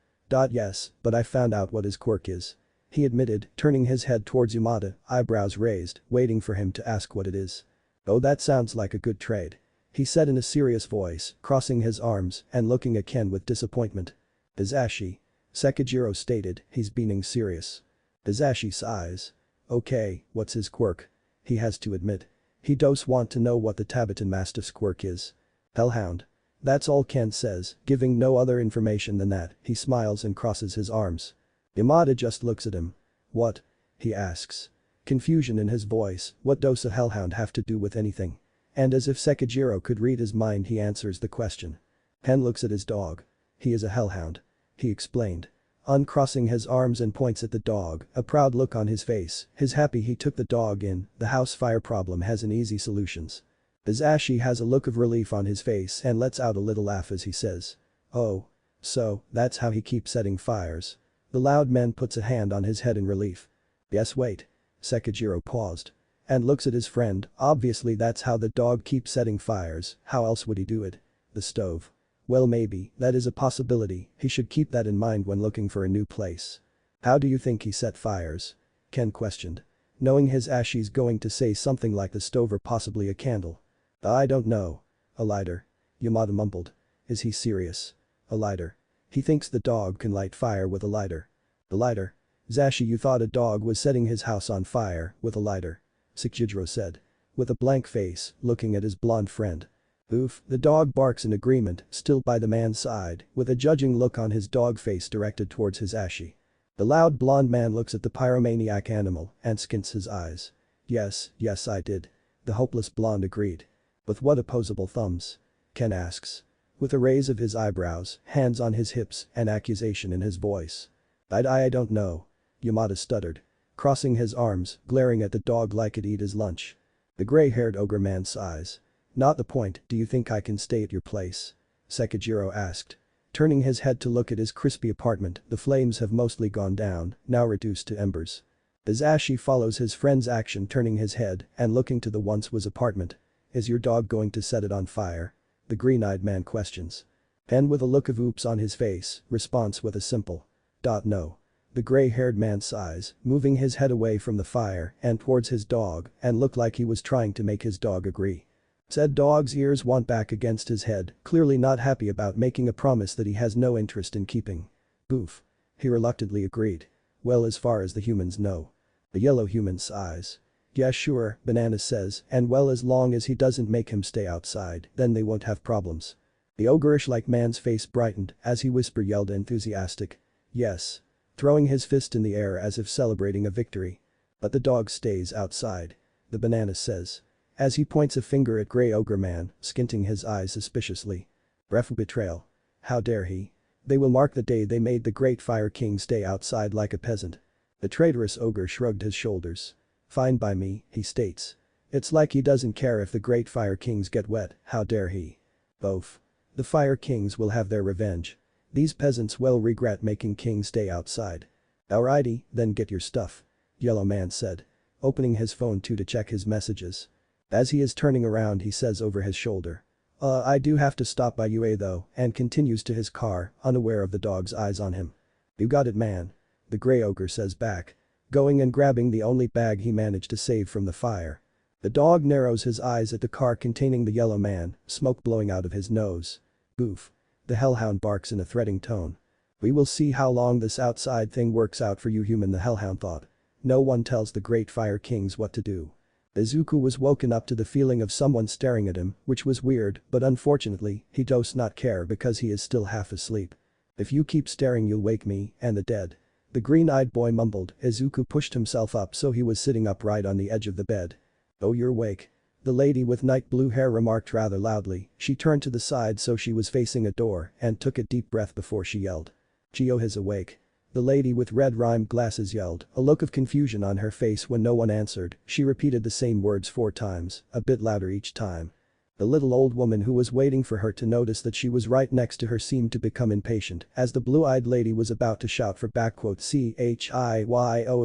Yes, but I found out what his quirk is. He admitted, turning his head towards Yamada, eyebrows raised, waiting for him to ask what it is. Oh, that sounds like a good trade. He said in a serious voice, crossing his arms and looking at Ken with disappointment. Hisashi. Sekijiro stated, he's being serious. Hisashi sighs. Okay, what's his quirk? He has to admit. He does want to know what the Tibetan Mastiff's quirk is. Hellhound. That's all Ken says, giving no other information than that. He smiles and crosses his arms. Yamada just looks at him. What? He asks. Confusion in his voice. What does a hellhound have to do with anything? And as if Sekijiro could read his mind, he answers the question. Ken looks at his dog. He is a hellhound. He explained. Uncrossing his arms and points at the dog, a proud look on his face. He's happy he took the dog in. The house fire problem has an easy solutions. Hisashi has a look of relief on his face and lets out a little laugh as he says. Oh. So, that's how he keeps setting fires. The loud man puts a hand on his head in relief. Yes, wait. Sekijiro paused. And looks at his friend. Obviously that's how the dog keeps setting fires. How else would he do it? The stove. Well, maybe, that is a possibility. He should keep that in mind when looking for a new place. How do you think he set fires? Ken questioned. Knowing Hisashi's going to say something like the stove or possibly a candle. I don't know. A lighter. Yamada mumbled. Is he serious? A lighter. He thinks the dog can light fire with a lighter. The lighter? Hisashi, you thought a dog was setting his house on fire with a lighter? Sekijiro said. With a blank face, looking at his blonde friend. Oof, the dog barks in agreement, still by the man's side, with a judging look on his dog face directed towards Hisashi. The loud blonde man looks at the pyromaniac animal and squints his eyes. Yes, I did. The hopeless blonde agreed. With what opposable thumbs? Ken asks. With a raise of his eyebrows, hands on his hips, and accusation in his voice. I don't know. Yamada stuttered. Crossing his arms, glaring at the dog like it'd eat his lunch. The gray-haired ogre man sighs. Not the point. Do you think I can stay at your place? Sekijiro asked. Turning his head to look at his crispy apartment, the flames have mostly gone down, now reduced to embers. Hisashi follows his friend's action, turning his head and looking to the once-was apartment. Is your dog going to set it on fire? The green-eyed man questions. Ken with a look of oops on his face, responds with a simple. No. The gray-haired man sighs, moving his head away from the fire and towards his dog and looked like he was trying to make his dog agree. Said dog's ears went back against his head, clearly not happy about making a promise that he has no interest in keeping. Oof. He reluctantly agreed. Well, as far as the humans know. The yellow human sighs. Yeah, sure, Banana says, and well, as long as he doesn't make him stay outside, then they won't have problems. The ogreish-like man's face brightened as he yelled enthusiastic. Yes. throwing his fist in the air as if celebrating a victory. But the dog stays outside. The banana says. As he points a finger at Grey Ogre Man, squinting his eyes suspiciously. Breath of betrayal. How dare he? They will mark the day they made the Great Fire King stay outside like a peasant. The traitorous ogre shrugged his shoulders. Fine by me, he states. It's like he doesn't care if the Great Fire Kings get wet, how dare he? Both. The Fire Kings will have their revenge. These peasants will regret making King stay outside. Alrighty, then get your stuff. Yellow Man said. Opening his phone to check his messages. As he is turning around he says over his shoulder. I do have to stop by UA though, and continues to his car, unaware of the dog's eyes on him. You got it man. The Grey Ogre says back. Going and grabbing the only bag he managed to save from the fire. The dog narrows his eyes at the car containing the Yellow Man, smoke blowing out of his nose. Goof. The hellhound barks in a threatening tone. We will see how long this outside thing works out for you human, the hellhound thought. No one tells the Great Fire Kings what to do. Izuku was woken up to the feeling of someone staring at him, which was weird, but unfortunately, he does not care because he is still half asleep. If you keep staring you'll wake me and the dead. The green-eyed boy mumbled. Izuku pushed himself up so he was sitting upright on the edge of the bed. Oh, you're awake. The lady with night blue hair remarked rather loudly. She turned to the side so she was facing a door and took a deep breath before she yelled. Chio is awake. The lady with red-rimmed glasses yelled, a look of confusion on her face when no one answered. She repeated the same words 4 times, a bit louder each time. The little old woman who was waiting for her to notice that she was right next to her seemed to become impatient as the blue-eyed lady was about to shout for CHIYO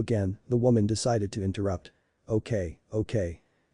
again, the woman decided to interrupt. Okay.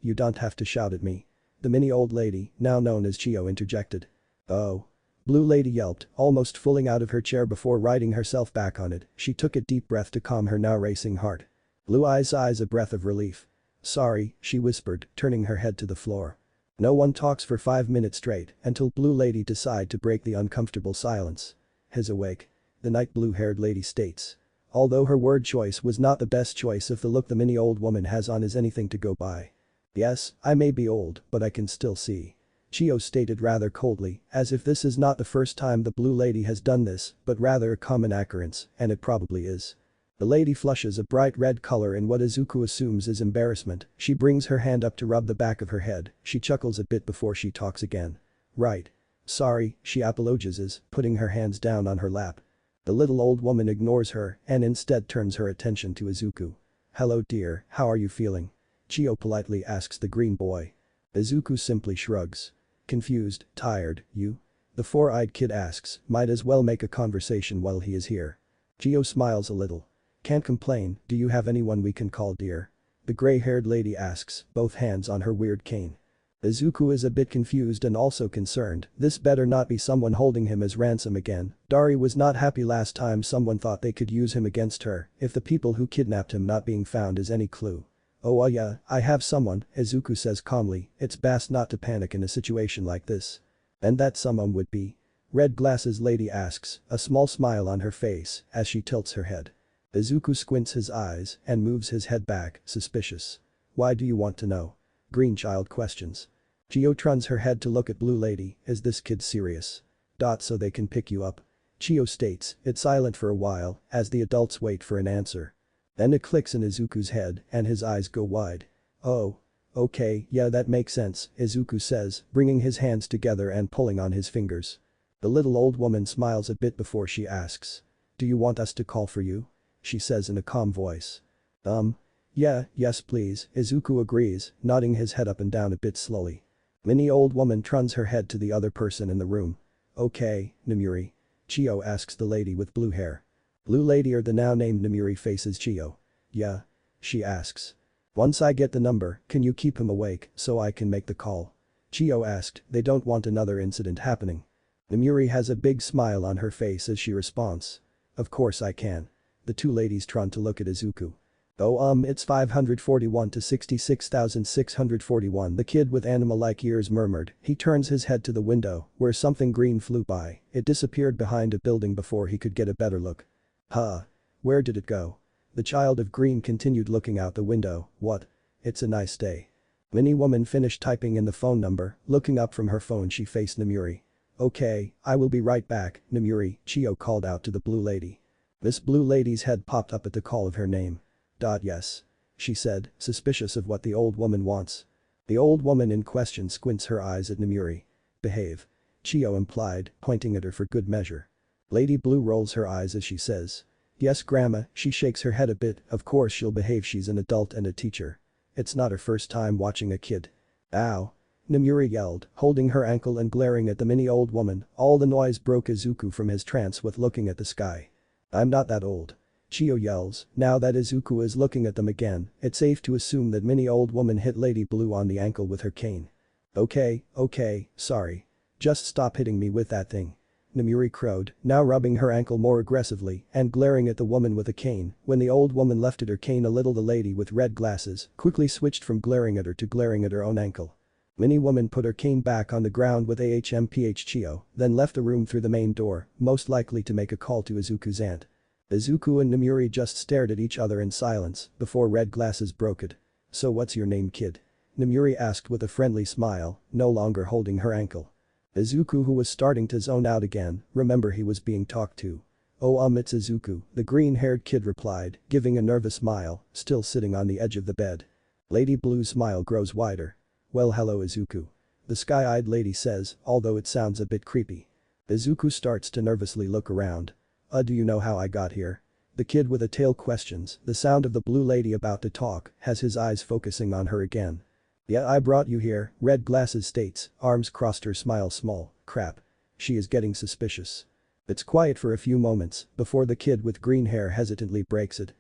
You don't have to shout at me. The mini old lady, now known as Chio, interjected. Oh. Blue lady yelped, almost falling out of her chair before righting herself back on it. She took a deep breath to calm her now racing heart. Blue eyes a breath of relief. Sorry, she whispered, turning her head to the floor. No one talks for 5 minutes straight until blue lady decide to break the uncomfortable silence. He's awake. The night blue-haired lady states. Although her word choice was not the best choice if the look the mini old woman has on is anything to go by. Yes, I may be old, but I can still see. Chio stated rather coldly, as if this is not the first time the blue lady has done this, but rather a common occurrence, and it probably is. The lady flushes a bright red color in what Izuku assumes is embarrassment. She brings her hand up to rub the back of her head. She chuckles a bit before she talks again. Right. Sorry, she apologizes, putting her hands down on her lap. The little old woman ignores her and instead turns her attention to Izuku. Hello dear, how are you feeling? Chio politely asks the green boy. Izuku simply shrugs. Confused, tired, you? The four-eyed kid asks, might as well make a conversation while he is here. Chio smiles a little. Can't complain, do you have anyone we can call dear? The gray-haired lady asks, both hands on her weird cane. Izuku is a bit confused and also concerned, this better not be someone holding him as ransom again. Dari was not happy last time someone thought they could use him against her, if the people who kidnapped him not being found is any clue. Oh yeah, I have someone, Izuku says calmly, it's best not to panic in a situation like this. And that someone would be? Red glasses lady asks, a small smile on her face as she tilts her head. Izuku squints his eyes and moves his head back, suspicious. Why do you want to know? Green child questions. Chio turns her head to look at blue lady, is this kid serious? So they can pick you up. Chio states, it's silent for a while as the adults wait for an answer. Then it clicks in Izuku's head and his eyes go wide. Oh. Okay, yeah that makes sense, Izuku says, bringing his hands together and pulling on his fingers. The little old woman smiles a bit before she asks. Do you want us to call for you? She says in a calm voice. Yeah, yes please, Izuku agrees, nodding his head up and down a bit slowly. Mini old woman turns her head to the other person in the room. Okay, Namuri. Chio asks the lady with blue hair. Blue lady or the now named Namuri faces Chio. Yeah? She asks. Once I get the number, can you keep him awake so I can make the call? Chio asked, they don't want another incident happening. Namuri has a big smile on her face as she responds. Of course I can. The two ladies turn to look at Izuku. Oh it's 541 to 66,641 the kid with animal-like ears murmured. He turns his head to the window where something green flew by. It disappeared behind a building before he could get a better look. Huh. Where did it go? The child of green continued looking out the window. What? It's a nice day. Mini woman finished typing in the phone number. Looking up from her phone she faced Namuri. Okay, I will be right back, Namuri, Chio called out to the blue lady. This blue lady's head popped up at the call of her name. Yes. She said, suspicious of what the old woman wants. The old woman in question squints her eyes at Nemuri. Behave. Chio implied, pointing at her for good measure. Lady Blue rolls her eyes as she says. Yes grandma, she shakes her head a bit, of course she'll behave, she's an adult and a teacher. It's not her first time watching a kid. Ow. Nemuri yelled, holding her ankle and glaring at the mini old woman. All the noise broke Izuku from his trance with looking at the sky. I'm not that old. Chio yells, now that Izuku is looking at them again, it's safe to assume that mini old woman hit Lady Blue on the ankle with her cane. Okay, sorry. Just stop hitting me with that thing. Nemuri crowed, now rubbing her ankle more aggressively and glaring at the woman with a cane. When the old woman lifted her cane a little, the lady with red glasses quickly switched from glaring at her to glaring at her own ankle. Mini woman put her cane back on the ground with AHMPH Chio, then left the room through the main door, most likely to make a call to Izuku's aunt. Izuku and Nemuri just stared at each other in silence before red glasses broke it. So what's your name, kid? Nemuri asked with a friendly smile, no longer holding her ankle. Izuku, who was starting to zone out again, remember he was being talked to. Oh it's Izuku, the green-haired kid replied, giving a nervous smile, still sitting on the edge of the bed. Lady Blue's smile grows wider. Well hello Izuku. The sky-eyed lady says, although it sounds a bit creepy. Izuku starts to nervously look around. Do you know how I got here? The kid with a tail questions, the sound of the blue lady about to talk has his eyes focusing on her again. Yeah, I brought you here, red glasses states, arms crossed, her smile small. Crap. She is getting suspicious. It's quiet for a few moments before the kid with green hair hesitantly breaks it.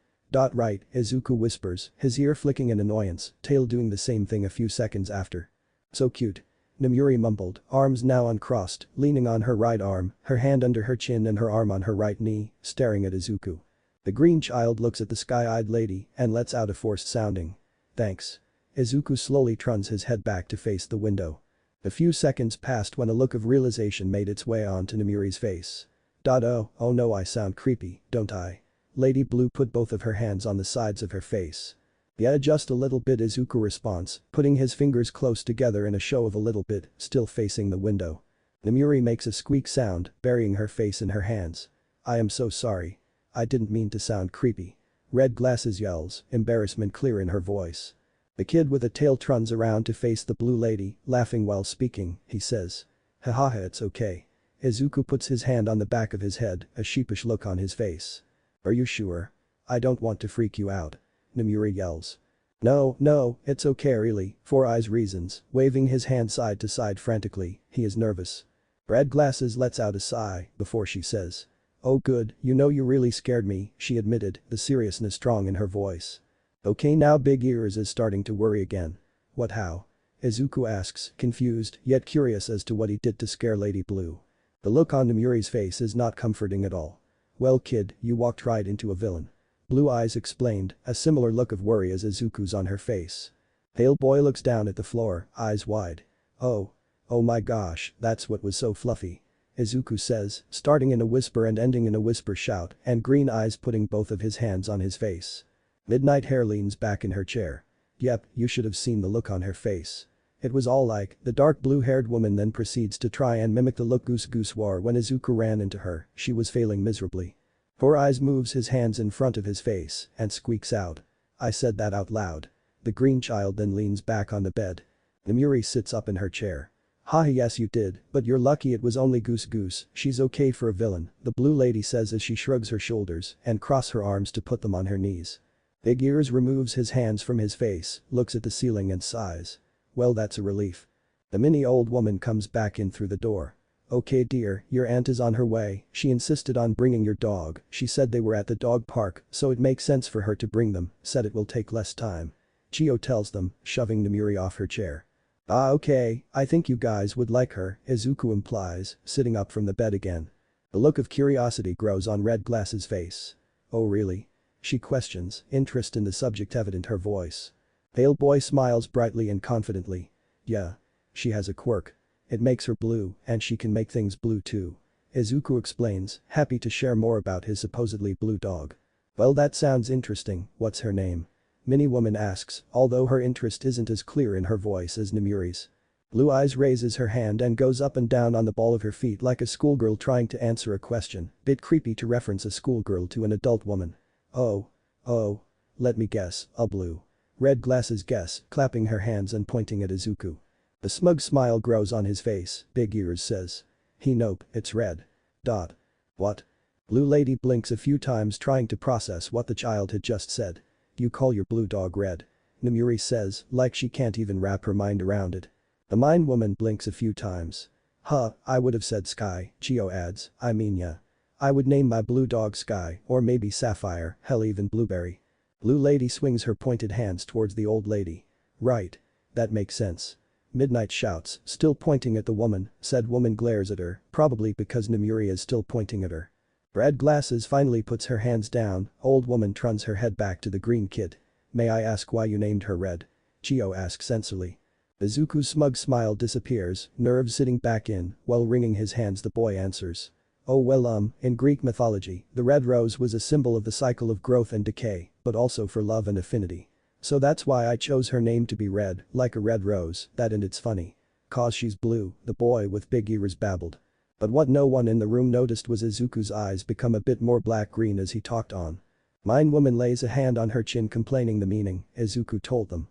Right, Izuku whispers, his ear flicking in annoyance, tail doing the same thing a few seconds after. So cute. Nemuri mumbled, arms now uncrossed, leaning on her right arm, her hand under her chin and her arm on her right knee, staring at Izuku. The green child looks at the sky-eyed lady and lets out a forced sounding. Thanks. Izuku slowly turns his head back to face the window. A few seconds passed when a look of realization made its way onto Nemuri's face. Oh no, I sound creepy, don't I? Lady Blue put both of her hands on the sides of her face. Yeah, just a little bit, Izuku responds, putting his fingers close together in a show of a little bit, still facing the window. Nemuri makes a squeak sound, burying her face in her hands. I am so sorry. I didn't mean to sound creepy. Red glasses yells, embarrassment clear in her voice. The kid with a tail turns around to face the blue lady, laughing while speaking, he says. Haha, it's okay. Izuku puts his hand on the back of his head, a sheepish look on his face. Are you sure? I don't want to freak you out. Nemuri yells. No, it's okay really, for eyes reasons, waving his hand side to side frantically, he is nervous. Red glasses lets out a sigh before she says. Oh good, you know you really scared me, she admitted, the seriousness strong in her voice. Okay, now Big Ears is starting to worry again. What, how? Izuku asks, confused yet curious as to what he did to scare Lady Blue. The look on Nemuri's face is not comforting at all. Well kid, you walked right into a villain. Blue Eyes explained, a similar look of worry as Izuku's on her face. Pale boy looks down at the floor, eyes wide. Oh my gosh, that's what was so fluffy. Izuku says, starting in a whisper and ending in a whisper shout, and Green Eyes putting both of his hands on his face. Midnight Hair leans back in her chair. Yep, you should have seen the look on her face. It was all like, the dark blue-haired woman then proceeds to try and mimic the look Goose wore when Izuku ran into her, she was failing miserably. Four Eyes moves his hands in front of his face and squeaks out. I said that out loud. The green child then leans back on the bed. Nemuri sits up in her chair. Haha, yes you did, but you're lucky it was only Goose, she's okay for a villain, the blue lady says as she shrugs her shoulders and crosses her arms to put them on her knees. Big Ears removes his hands from his face, looks at the ceiling and sighs. Well, that's a relief. The mini old woman comes back in through the door. Okay dear, your aunt is on her way, she insisted on bringing your dog, she said they were at the dog park, so it makes sense for her to bring them, said it will take less time. Chio tells them, shoving Nemuri off her chair. Okay, I think you guys would like her, Izuku implies, sitting up from the bed again. The look of curiosity grows on Red Glasses' face. Oh really? She questions, interest in the subject evident her voice. Pale boy smiles brightly and confidently. Yeah. She has a quirk. It makes her blue, and she can make things blue too. Izuku explains, happy to share more about his supposedly blue dog. Well, that sounds interesting, what's her name? Mini woman asks, although her interest isn't as clear in her voice as Nemuri's. Blue Eyes raises her hand and goes up and down on the ball of her feet like a schoolgirl trying to answer a question, bit creepy to reference a schoolgirl to an adult woman. Oh. Oh. Let me guess, a blue. Red glasses guess, clapping her hands and pointing at Izuku. The smug smile grows on his face, Big Ears says. Nope, it's red. Dot. What? Blue Lady blinks a few times trying to process what the child had just said. You call your blue dog red? Namuri says, like she can't even wrap her mind around it. The Mine Woman blinks a few times. Huh, I would have said Sky, Chio adds, I mean yeah. I would name my blue dog Sky, or maybe Sapphire, hell even Blueberry. Blue Lady swings her pointed hands towards the old lady. Right. That makes sense. Midnight shouts, still pointing at the woman, said woman glares at her, probably because Namuri is still pointing at her. Red Glasses finally puts her hands down, old woman turns her head back to the green kid. May I ask why you named her Red? Chio asks sensually. Izuku's smug smile disappears, nerves sitting back in, while wringing his hands the boy answers. Oh well in Greek mythology, the red rose was a symbol of the cycle of growth and decay, but also for love and affinity. So that's why I chose her name to be red, like a red rose, that and it's funny. 'Cause she's blue, the boy with big ears babbled. But what no one in the room noticed was Izuku's eyes become a bit more black-green as he talked on. Mine Woman lays a hand on her chin complaining the meaning, Izuku told them.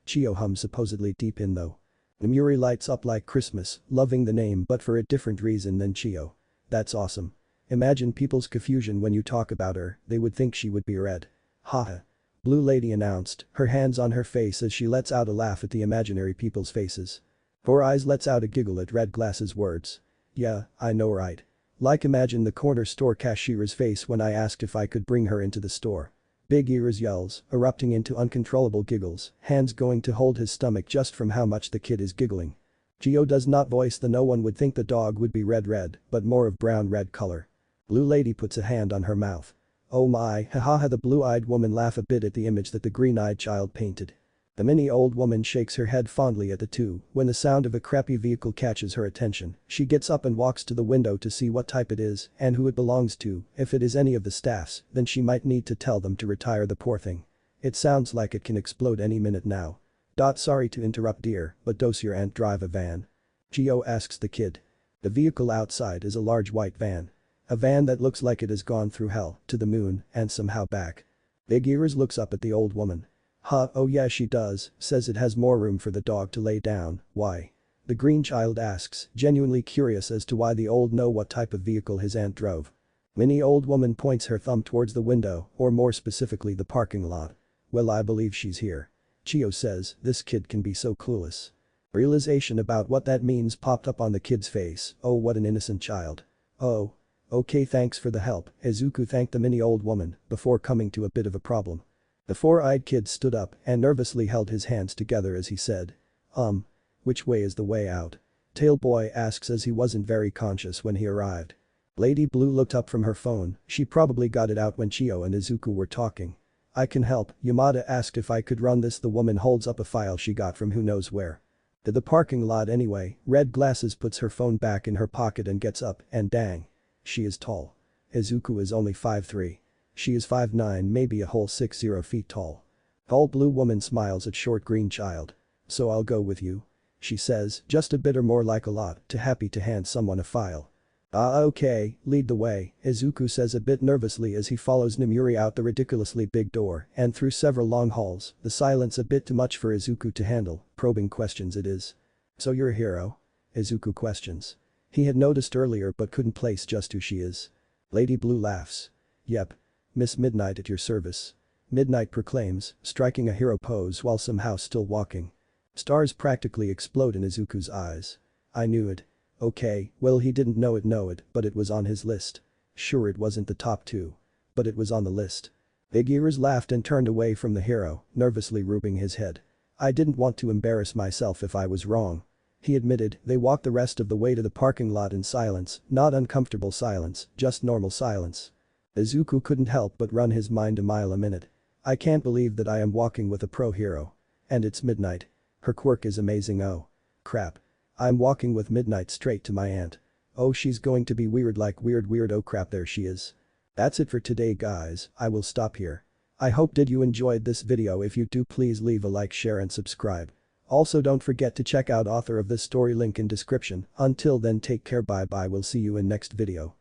Chio hums supposedly deep in though. Namuri lights up like Christmas, loving the name but for a different reason than Chio. That's awesome. Imagine people's confusion when you talk about her, they would think she would be red. Haha. Blue Lady announced, her hands on her face as she lets out a laugh at the imaginary people's faces. Four Eyes lets out a giggle at Red Glasses' words. Yeah, I know right. Like imagine the corner store cashier's face when I asked if I could bring her into the store. Big Ears yells, erupting into uncontrollable giggles, hands going to hold his stomach just from how much the kid is giggling. Chio does not voice the no one would think the dog would be red, but more of brown-red color. Blue Lady puts a hand on her mouth. Oh my, haha the blue-eyed woman laugh a bit at the image that the green-eyed child painted. The mini old woman shakes her head fondly at the two when the sound of a crappy vehicle catches her attention. She gets up and walks to the window to see what type it is and who it belongs to. If it is any of the staffs, then she might need to tell them to retire the poor thing. It sounds like it can explode any minute now. Sorry to interrupt dear, but does your aunt drive a van? Chio asks the kid. The vehicle outside is a large white van. A van that looks like it has gone through hell, to the moon, and somehow back. Big Ears looks up at the old woman. Oh yeah she does, says it has more room for the dog to lay down, why? The green child asks, genuinely curious as to why the old know what type of vehicle his aunt drove. Mini old woman points her thumb towards the window, or more specifically the parking lot. Well I believe she's here. Chio says, this kid can be so clueless. Realization about what that means popped up on the kid's face, oh what an innocent child. Oh. Okay thanks for the help, Izuku thanked the mini old woman, before coming to a bit of a problem. The four-eyed kid stood up and nervously held his hands together as he said. Which way is the way out? Tailboy asks as he wasn't very conscious when he arrived. Lady Blue looked up from her phone, she probably got it out when Chio and Izuku were talking. I can help, Yamada asked if I could run this. The woman holds up a file she got from who knows where. To the parking lot anyway. Red Glasses puts her phone back in her pocket and gets up, and dang. She is tall. Izuku is only 5'3". She is 5'9", maybe a whole 60 feet tall. Tall blue woman smiles at short green child. So I'll go with you. She says, just a bit or more like a lot, too happy to hand someone a file. Okay, lead the way, Izuku says a bit nervously as he follows Namuri out the ridiculously big door and through several long halls, the silence a bit too much for Izuku to handle, probing questions it is. So you're a hero? Izuku questions. He had noticed earlier but couldn't place just who she is. Lady Blue laughs. Yep. Miss Midnight at your service. Midnight proclaims, striking a hero pose while somehow still walking. Stars practically explode in Izuku's eyes. I knew it. Okay, well he didn't know it, but it was on his list. Sure it wasn't the top 2. But it was on the list. Big Ears laughed and turned away from the hero, nervously rubbing his head. I didn't want to embarrass myself if I was wrong. He admitted. They walked the rest of the way to the parking lot in silence, not uncomfortable silence, just normal silence. Izuku couldn't help but run his mind a mile a minute. I can't believe that I am walking with a pro hero. And it's Midnight. Her quirk is amazing. Oh. Crap. I'm walking with Midnight straight to my aunt. Oh she's going to be weird like weird oh crap there she is. That's it for today guys, I will stop here. I hope did you enjoyed this video. If you do please leave a like, share and subscribe. Also don't forget to check out author of this story link in description. Until then take care, bye bye, we'll see you in next video.